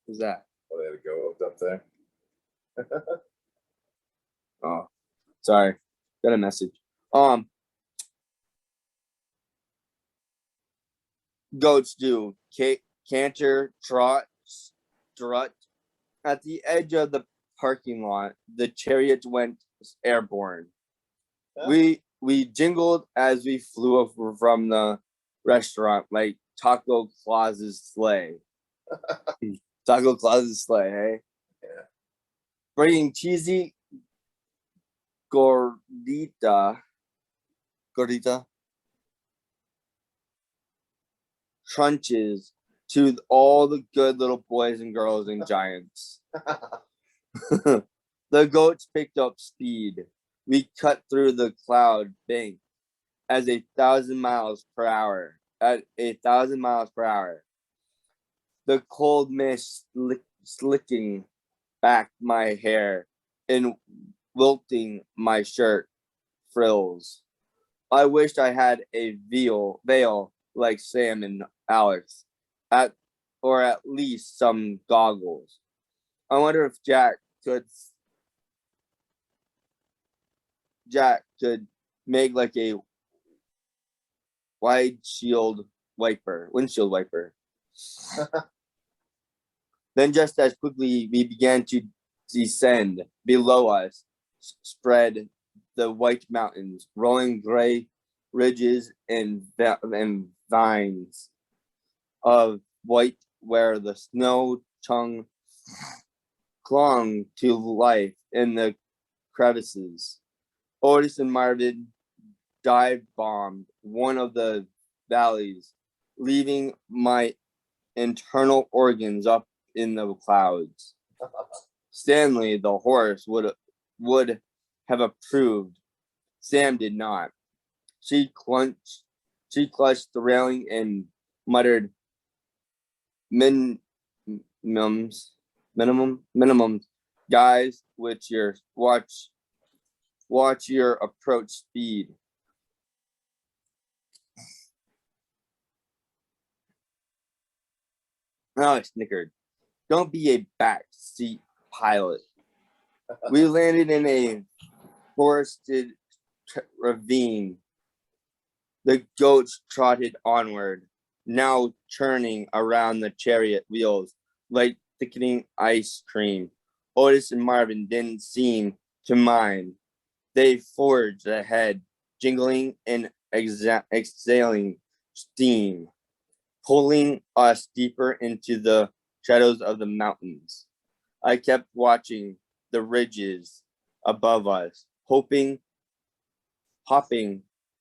S2: who's that?
S1: Oh, they had a goat up there.
S2: Oh, sorry. Got a message. Goats do canter, trot, strut. At the edge of the parking lot, the chariot went airborne.
S1: Yeah.
S2: We jingled as we flew over from the restaurant like Taco Claus's sleigh. Taco Claus's sleigh, hey?
S1: Yeah.
S2: Bringing cheesy gordita crunches to all the good little boys and girls and giants. The goats picked up speed. We cut through the cloud bank at 1,000 miles per hour. The cold mist slicking back my hair and wilting my shirt frills. I wished I had a veil like Sam and Alex, or at least some goggles. I wonder if Jack could make like a windshield wiper. Then just as quickly we began to descend. Below us spread the white mountains, rolling gray ridges and vines of white where the snow clung to life in the crevices. Otis and Marvin dive bombed one of the valleys, leaving my internal organs up in the clouds. Stanley, the horse, would have approved. Sam did not. She clutched the railing and muttered minimums, guys, with your watch your approach speed. Oh, I snickered. Don't be a backseat pilot. We landed in a forested ravine. The goats trotted onward, now churning around the chariot wheels like thickening ice cream. Otis and Marvin didn't seem to mind. They forged ahead, jingling and exhaling steam, pulling us deeper into the shadows of the mountains. I kept watching the ridges above us, hoping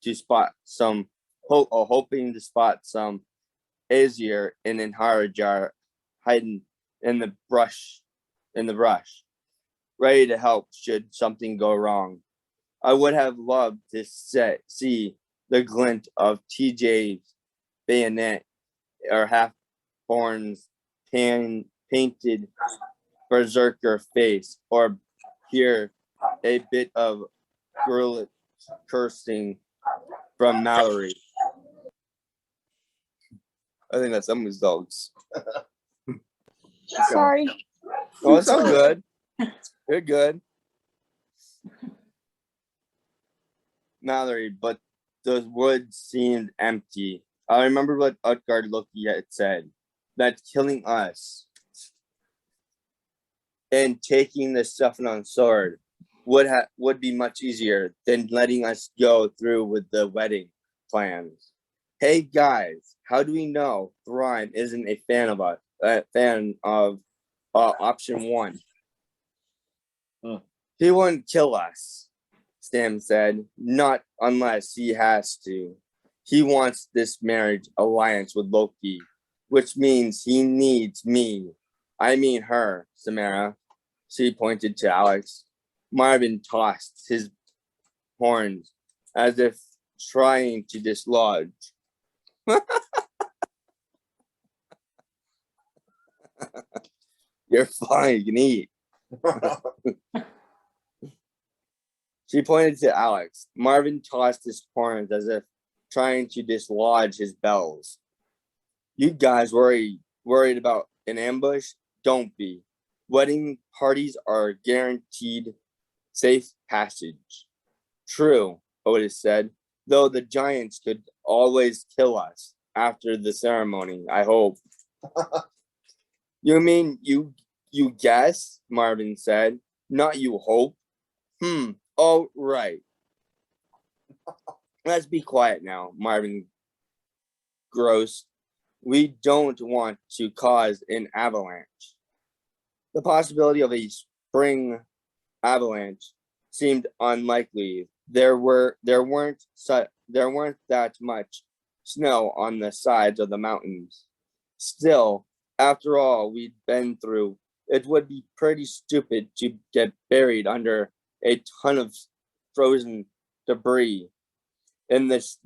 S2: to spot some Azir and Inharajar hiding in the brush, ready to help should something go wrong. I would have loved to see the glint of TJ's bayonet or half-born's painted berserker face, or hear a bit of girl cursing from Mallory. I think that's someone's dogs.
S3: Sorry.
S2: Oh, it's all good. You're good. Mallory, but the woods seemed empty. I remember what Utgard Loki had said, that killing us and taking the Stefan sword would be much easier than letting us go through with the wedding plans. Hey guys, how do we know Thrawn isn't a fan of us? Fan of option one? He wouldn't kill us, Stam said. Not unless he has to. He wants this marriage alliance with Loki, which means he needs me. I mean her, Samara. She pointed to Alex. Marvin tossed his horns as if trying to dislodge. You're fine, you can eat. She pointed to Alex. Marvin tossed his horns as if trying to dislodge his bells. You guys worried about an ambush? Don't be. Wedding parties are guaranteed safe passage. True, Otis said, though the giants could always kill us after the ceremony, I hope. You mean you guess? Marvin said. Not you hope. Oh, right. Let's be quiet now, Marvin grossed. We don't want to cause an avalanche. The possibility of a spring avalanche seemed unlikely. There weren't that much snow on the sides of the mountains. Still, after all we'd been through, it would be pretty stupid to get buried under a ton of frozen debris in this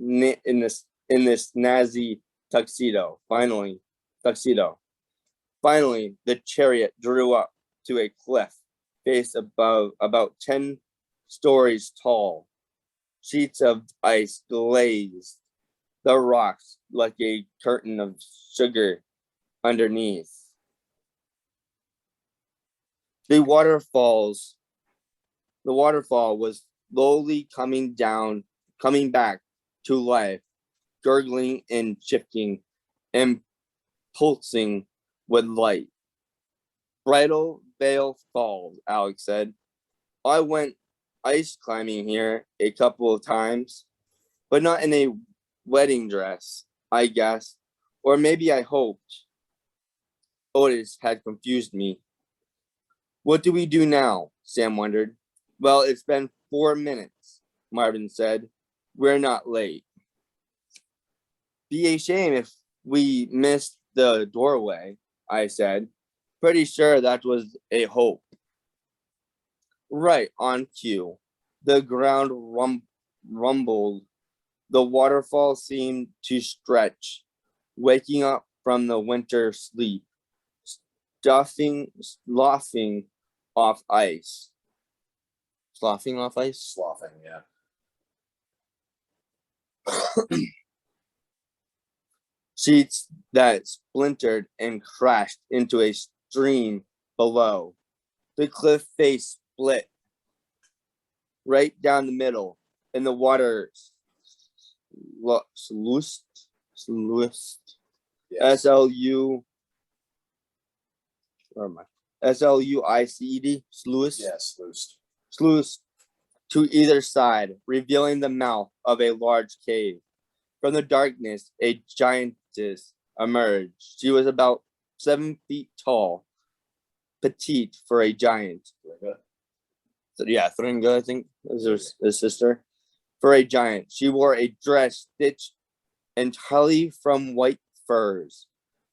S2: snazzy tuxedo. Finally, the chariot drew up to a cliff face above about 10 stories tall. Sheets of ice glazed the rocks like a curtain of sugar underneath. The waterfall was slowly coming back to life, gurgling and shifting and pulsing with light. Bridal Veil Falls, Alex said. I went ice climbing here a couple of times, but not in a wedding dress, I guess. Or maybe I hoped. Otis had confused me. What do we do now? Sam wondered. Well, it's been 4 minutes, Marvin said. We're not late. Be a shame if we missed the doorway, I said. Pretty sure that was a hope. Right on cue. The ground rumbled. The waterfall seemed to stretch, waking up from the winter sleep, sloughing off ice. Sloughing off ice?
S1: Sloughing, yeah.
S2: Sheets that splintered and crashed into a stream below. The cliff face split right down the middle, and the water sluiced.
S1: Yes.
S2: SLUICED, sluiced.
S1: Yes, loosed.
S2: Sluiced to either side, revealing the mouth of a large cave. From the darkness, a giantess emerged. She was about 7 feet tall, petite for a giant. So, yeah, Thringa, I think, is her sister. For a giant, she wore a dress stitched entirely from white furs,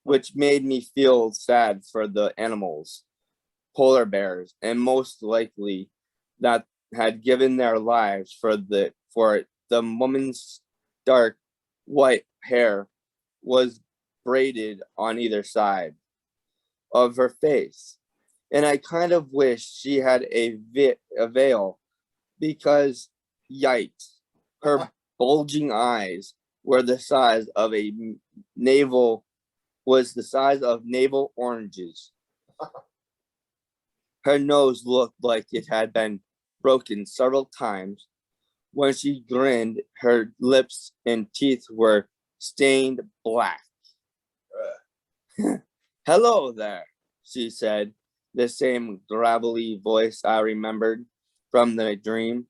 S2: which made me feel sad for the animals, polar bears, and most likely that had given their lives for the woman's dark white hair was braided on either side of her face. And I kind of wish she had a veil because, yikes, her bulging eyes were the size of navel oranges. Her nose looked like it had been broken several times. When she grinned, her lips and teeth were stained black. Hello there, she said, the same gravelly voice I remembered from the dream.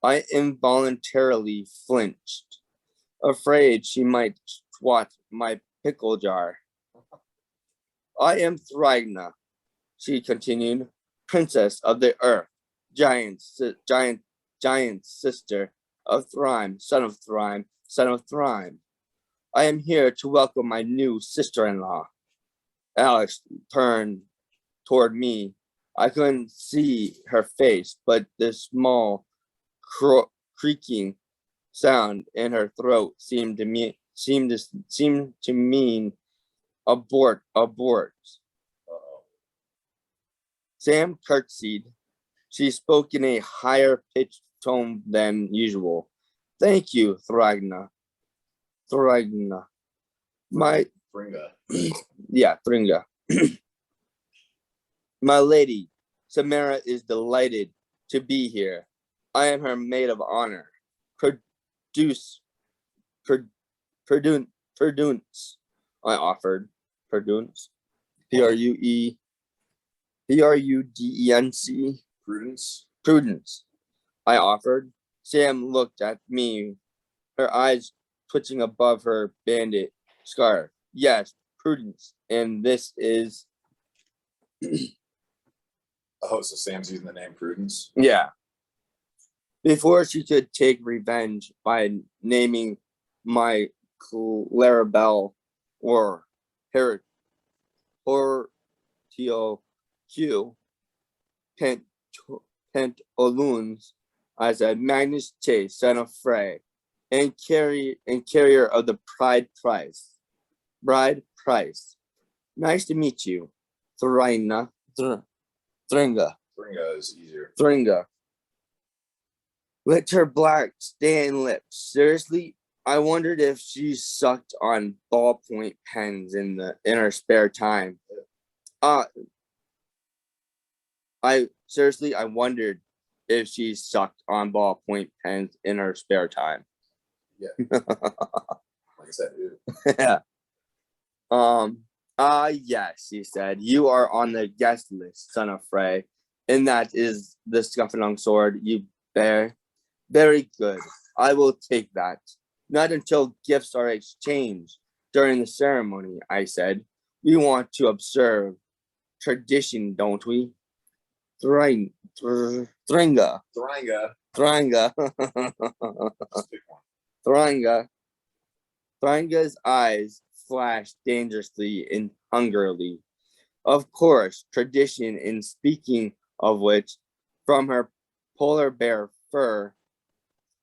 S2: I involuntarily flinched, afraid she might swat my pickle jar. I am Thragna, she continued, princess of the earth, giant sister of Thrime, son of Thrime, son of Thrime. I am here to welcome my new sister-in-law. Alex turned toward me. I couldn't see her face, but the small creaking sound in her throat seemed to mean abort. Sam curtsied. She spoke in a higher pitched tone than usual. Thank you, Thragna. My
S1: Fringa.
S2: yeah, Thringa. My lady, Samara is delighted to be here. I am her maid of honor. Perdunce, I offered. Perdunce. Prudence. Prudence, I offered. Sam looked at me, her eyes twitching above her bandit scarf. Yes, Prudence. And this is,
S1: Oh, so Sam's using the name Prudence.
S2: yeah. Before she could take revenge by naming my Clarabelle or Hortio Q, Pantaloons, I said, Magnus Chase, son of Frey, and carrier of the Bride Price. Nice to meet you, Thringa.
S1: Fringa is easier.
S2: Thringa. Licked her black stained lips. Seriously, I wondered if she sucked on ballpoint pens in her spare time. I wondered if she sucked on ballpoint pens in her spare time.
S1: Yeah. Like I said, ew.
S2: Yeah. Yes, she said. You are on the guest list, son of Frey. And that is the Scuffalong sword you bear. Very good. I will take that. Not until gifts are exchanged during the ceremony, I said. We want to observe tradition, don't we? Thringa.
S1: Thranga.
S2: Thringa.
S1: Let's pick one.
S2: Thringa. Thringa's eyes flashed dangerously and hungrily. Of course, tradition, in speaking of which, from her polar bear fur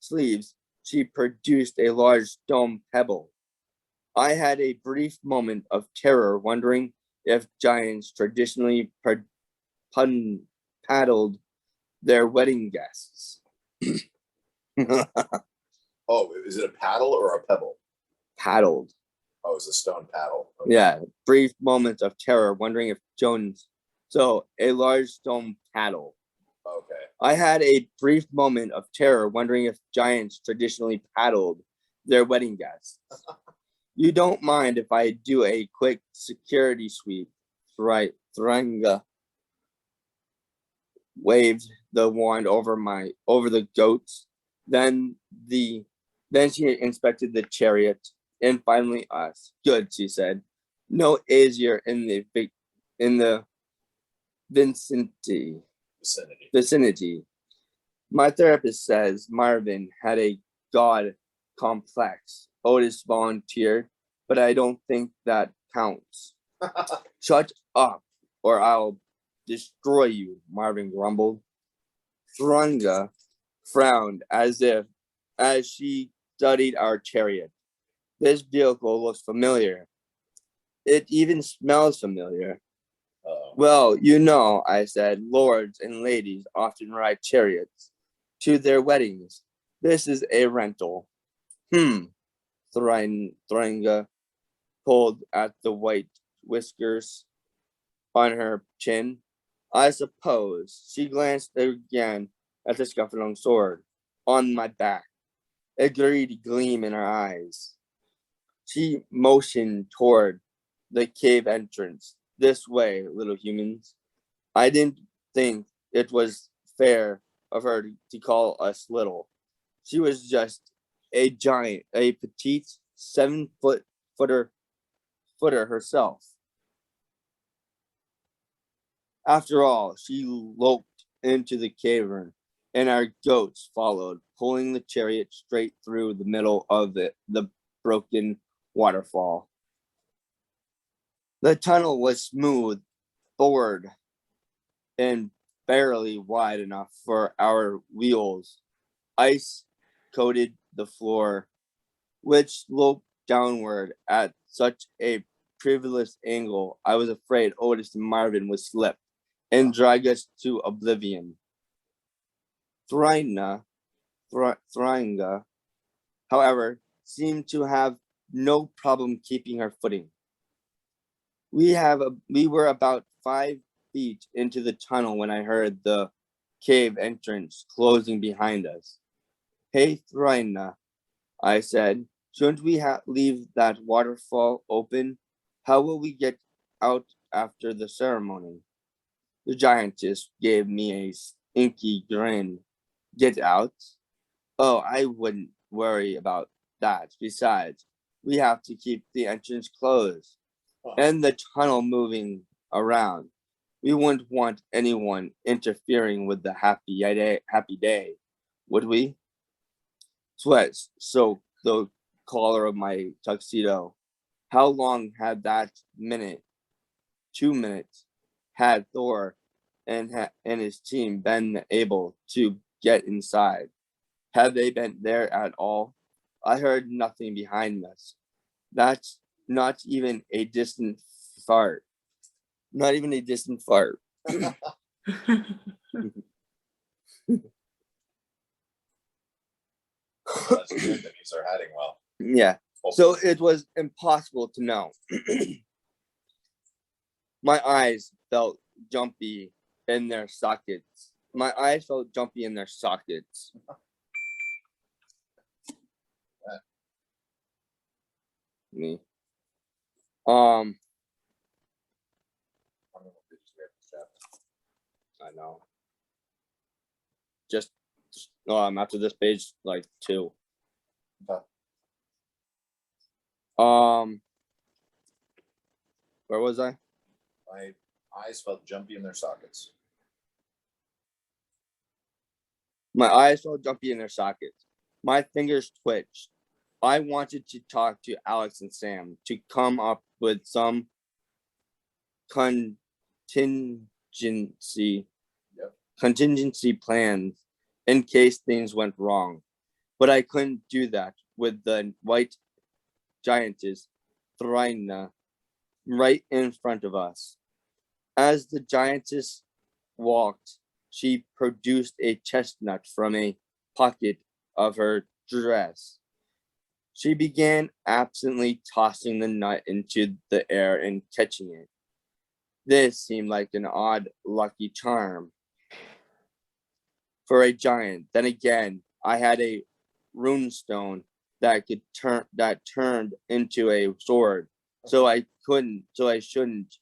S2: sleeves, she produced a large stone pebble. I had a brief moment of terror, wondering if giants traditionally paddled their wedding guests.
S1: Oh, is it a paddle or a pebble?
S2: Paddled.
S1: Oh, it's a stone paddle. Okay.
S2: Yeah, brief moments of terror, wondering if Jones. So, a large stone paddle.
S1: Okay.
S2: I had a brief moment of terror, wondering if giants traditionally paddled their wedding guests. You don't mind if I do a quick security sweep, right? Threnga waved the wand over the goats. Then she inspected the chariot and finally us. Good, she said. No Azier in the vicinity. My therapist says Marvin had a god complex. Otis volunteered, but I don't think that counts. Shut up, or I'll destroy you, Marvin grumbled. Thrunga frowned as she studied our chariot. This vehicle looks familiar. It even smells familiar. Well, you know, I said, lords and ladies often ride chariots to their weddings. This is a rental. Thringa pulled at the white whiskers on her chin. I suppose. She glanced again at the Scuffalong sword on my back, a greedy gleam in her eyes. She motioned toward the cave entrance. This way, little humans. I didn't think it was fair of her to call us little. She was just a giant, a petite 7-footer herself. After all, she loped into the cavern, and our goats followed, pulling the chariot straight through the middle of the broken waterfall. The tunnel was smooth, bored, and barely wide enough for our wheels. Ice coated the floor, which sloped downward at such a perilous angle, I was afraid Otis and Marvin would slip and drag us to oblivion. Thringa, however, seemed to have no problem keeping her footing. We were about 5 feet into the tunnel when I heard the cave entrance closing behind us. Hey, Thringa, I said, shouldn't we leave that waterfall open? How will we get out after the ceremony? The giantess gave me a inky grin. Get out? Oh, I wouldn't worry about that. Besides, we have to keep the entrance closed and the tunnel moving around. We wouldn't want anyone interfering with the happy day, would we? Sweat soaked the collar of my tuxedo. How long had that minute, 2 minutes, had Thor and his team been able to get inside? Had they been there at all? I heard nothing behind us. That's not even a distant fart. Not even a distant fart.
S1: That's good. That means they're hiding well.
S2: Yeah. So it was impossible to know. My eyes felt jumpy in their sockets. Me. I know. Just after this page, like 2.
S1: Okay.
S2: Where was I?
S1: My eyes felt jumpy in their sockets.
S2: My eyes felt jumpy in their sockets. My fingers twitched. I wanted to talk to Alex and Sam to come up with some contingency plans in case things went wrong. But I couldn't do that with the white giantess Thringa right in front of us. As the giantess walked, she produced a chestnut from a pocket of her dress. She began absently tossing the nut into the air and catching it. This seemed like an odd lucky charm for a giant. Then again, I had a runestone that turned into a sword, so I shouldn't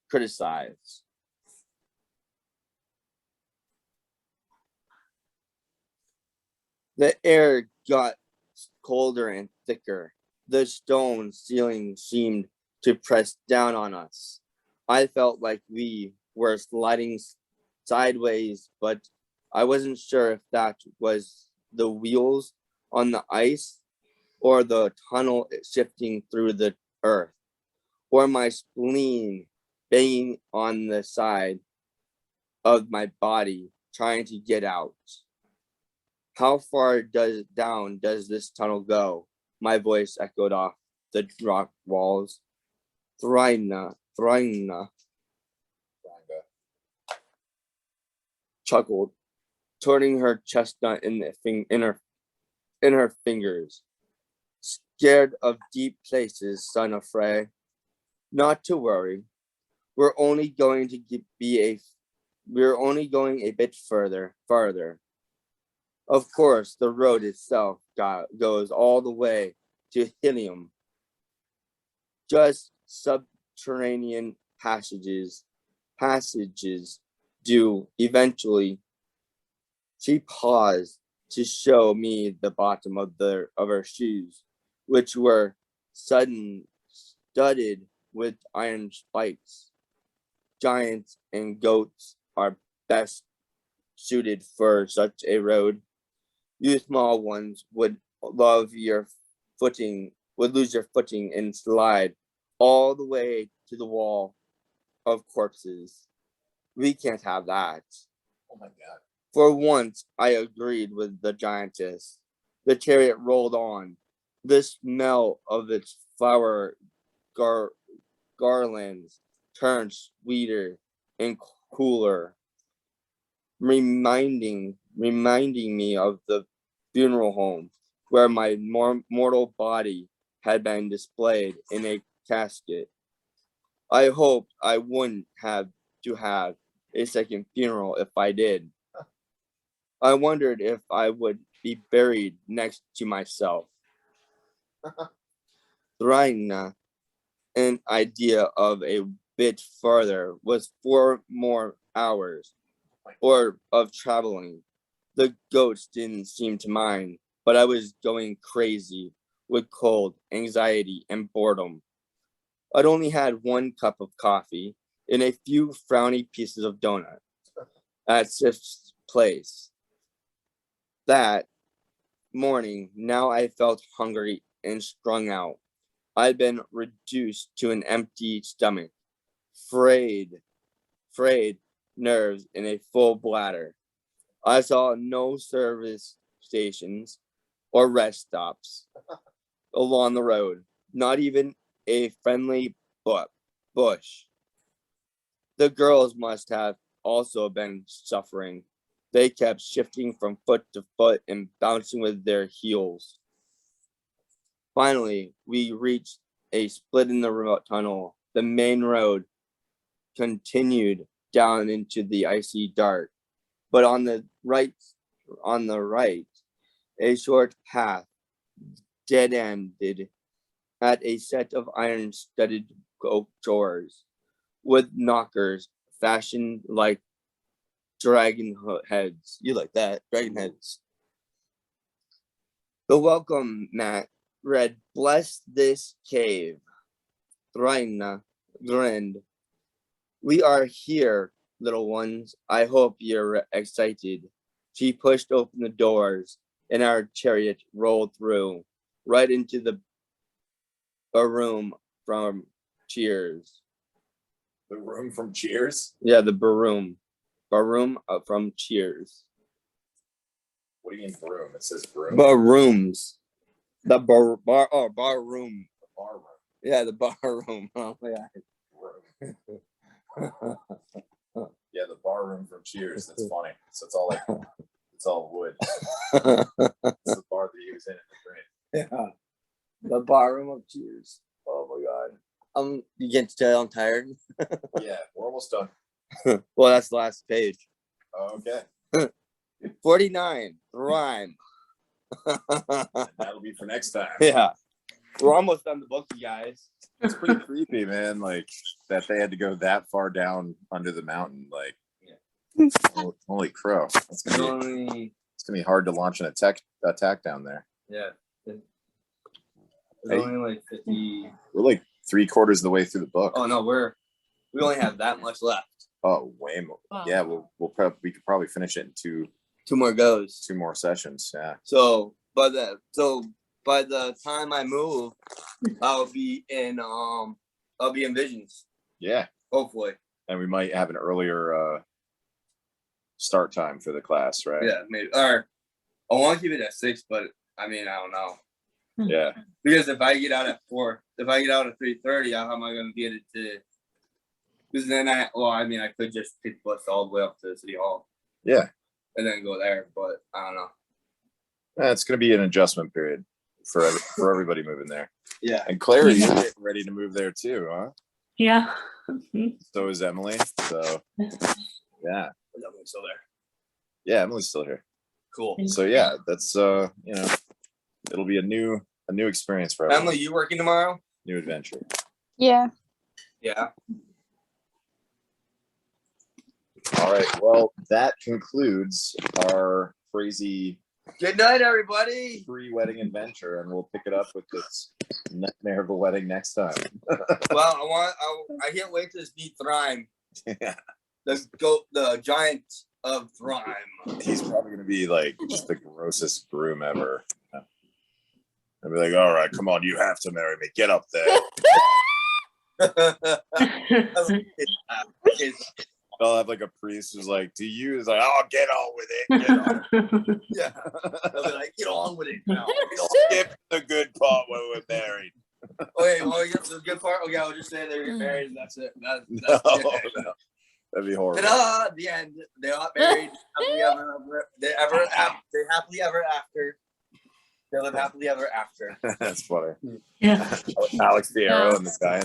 S2: criticize. The air got colder and thicker. The stone ceiling seemed to press down on us. I felt like we were sliding sideways, but I wasn't sure if that was the wheels on the ice, or the tunnel shifting through the earth, or my spleen banging on the side of my body trying to get out. How far does this tunnel go? My voice echoed off the rock walls. Thryna chuckled, turning her chestnut in her fingers. Scared of deep places, son of Frey. Not to worry. We're only going a bit farther. Of course, the road itself goes all the way to Helium. Just subterranean passages do eventually. She paused to show me the bottom of her shoes, which were studded with iron spikes. Giants and goats are best suited for such a road. You small ones would lose your footing and slide all the way to the wall of corpses. We can't have that.
S1: Oh my God.
S2: For once, I agreed with the giantess. The chariot rolled on. The smell of its flower garlands turned sweeter and cooler, reminding me of the funeral home where my mortal body had been displayed in a casket. I hoped I wouldn't have to have a second funeral if I did. I wondered if I would be buried next to myself. Thryna, an idea of a bit further, was 4 more hours or of traveling. The goats didn't seem to mind, but I was going crazy with cold, anxiety, and boredom. I'd only had 1 cup of coffee and a few frowny pieces of donut at Sif's place. That morning, now I felt hungry and strung out. I'd been reduced to an empty stomach, frayed nerves, and a full bladder. I saw no service stations or rest stops along the road, not even a friendly bush. The girls must have also been suffering. They kept shifting from foot to foot and bouncing with their heels. Finally, we reached a split in the remote tunnel. The main road continued down into the icy dark, but on the right, a short path dead-ended at a set of iron-studded oak doors with knockers fashioned like dragon heads. You like that? Dragon heads. The welcome mat read, "Bless this cave." Thryna grinned. "We are here, little ones. I hope you're excited." She pushed open the doors, and our chariot rolled through, right into a room from Cheers.
S1: The room from Cheers?
S2: Yeah, the baroom. Baroom from Cheers.
S1: What do you mean broom? It says broom.
S2: Barooms. The bar room.
S1: The bar room.
S2: Yeah, the bar room. Oh, yeah.
S1: Yeah, the bar room from Cheers. That's funny. So it's all like, it's all wood.
S2: Yeah,
S1: It's the bar that he was in the train.
S2: the bar room of Cheers. Oh my God. You can't tell I'm tired.
S1: Yeah, we're almost done.
S2: Well, that's the last page.
S1: Okay.
S2: 49. Rhyme.
S1: And that'll be for next time.
S2: Yeah. We're almost done the book, you guys.
S1: It's pretty creepy, man. Like that they had to go that far down under the mountain. Like, holy crow. It's gonna be hard to launch an attack down there.
S2: Yeah. It's
S1: Hey.
S2: only like 50.
S1: We're like 3/4 of the way through the book.
S2: Oh no, we only have that much left.
S1: Oh, way more.
S3: Wow.
S1: Yeah, we could probably finish it in 2
S2: 2 more goes.
S1: more sessions. Yeah.
S2: So by the time I move, I'll be in Visions,
S1: Yeah.
S2: hopefully.
S1: And we might have an earlier start time for the class, right?
S2: Yeah, maybe. Or I want to keep it at 6, but I mean, I don't know.
S1: Yeah.
S2: Because if I get out at 4, if I get out at 3:30, how am I going to get it to? Because then I could just take the bus all the way up to City Hall
S1: Yeah.
S2: and then go there, but I don't know.
S1: It's going to be an adjustment period for everybody moving there.
S2: Yeah.
S1: And Clary, you're getting ready to move there too, huh?
S4: Yeah.
S1: So is Emily. So yeah.
S2: Is Emily still there?
S1: Yeah, Emily's still here.
S2: Cool.
S1: So yeah, that's it'll be a new experience for everyone.
S2: Emily, you working tomorrow?
S1: New adventure.
S3: Yeah.
S2: Yeah.
S1: All right. Well, that concludes our crazy
S2: Good night, everybody.
S1: pre-wedding adventure, and we'll pick it up with this nightmare of a wedding next time.
S2: Well, I can't wait to meet Thrime,
S1: Yeah.
S2: the giant of Thrime.
S1: He's probably gonna be like just the grossest groom ever. I'll be like, all right, come on, you have to marry me. Get up there. I'll have like a priest who's like, do you? Is like, oh, get on with it. Get on.
S2: Yeah. I'll be like, get on with it now.
S1: Skip the good part when we're married.
S2: Okay, well, you get the good part. Okay, I'll just say they get married and that's it. That's
S1: No,
S2: it.
S1: no. That'd be horrible.
S2: Ta-da! The end. They got married. They happily ever after. They live happily ever after.
S1: That's funny.
S4: Yeah.
S1: Alex Fierro and this guy.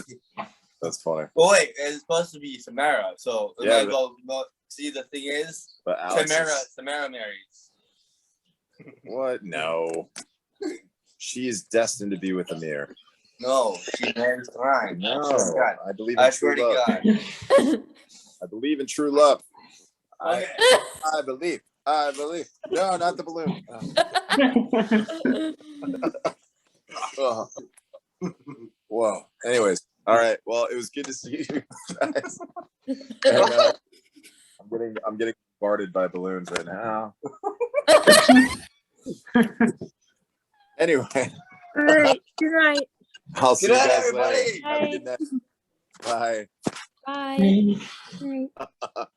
S1: That's funny.
S2: Well, wait, it's supposed to be Samara. So
S1: Yeah,
S2: see, the thing is,
S1: But Alex
S2: Samara marries.
S1: What? No. She is destined to be with Amir.
S2: No, she marries Thrime.
S1: No,
S2: God.
S1: I believe in
S2: I
S1: true
S2: swear to
S1: love.
S2: God.
S1: I believe in true love.
S2: Okay.
S1: I believe. I believe. No, not the balloon. Oh. Whoa. Anyways, all right. Well, it was good to see you guys. And, I'm getting bombarded by balloons right now. Anyway,
S3: All right. Good night.
S1: I'll see
S2: Good
S1: you
S2: night,
S1: guys
S2: everybody.
S1: later. Have a good night. Bye.
S3: Bye. Night.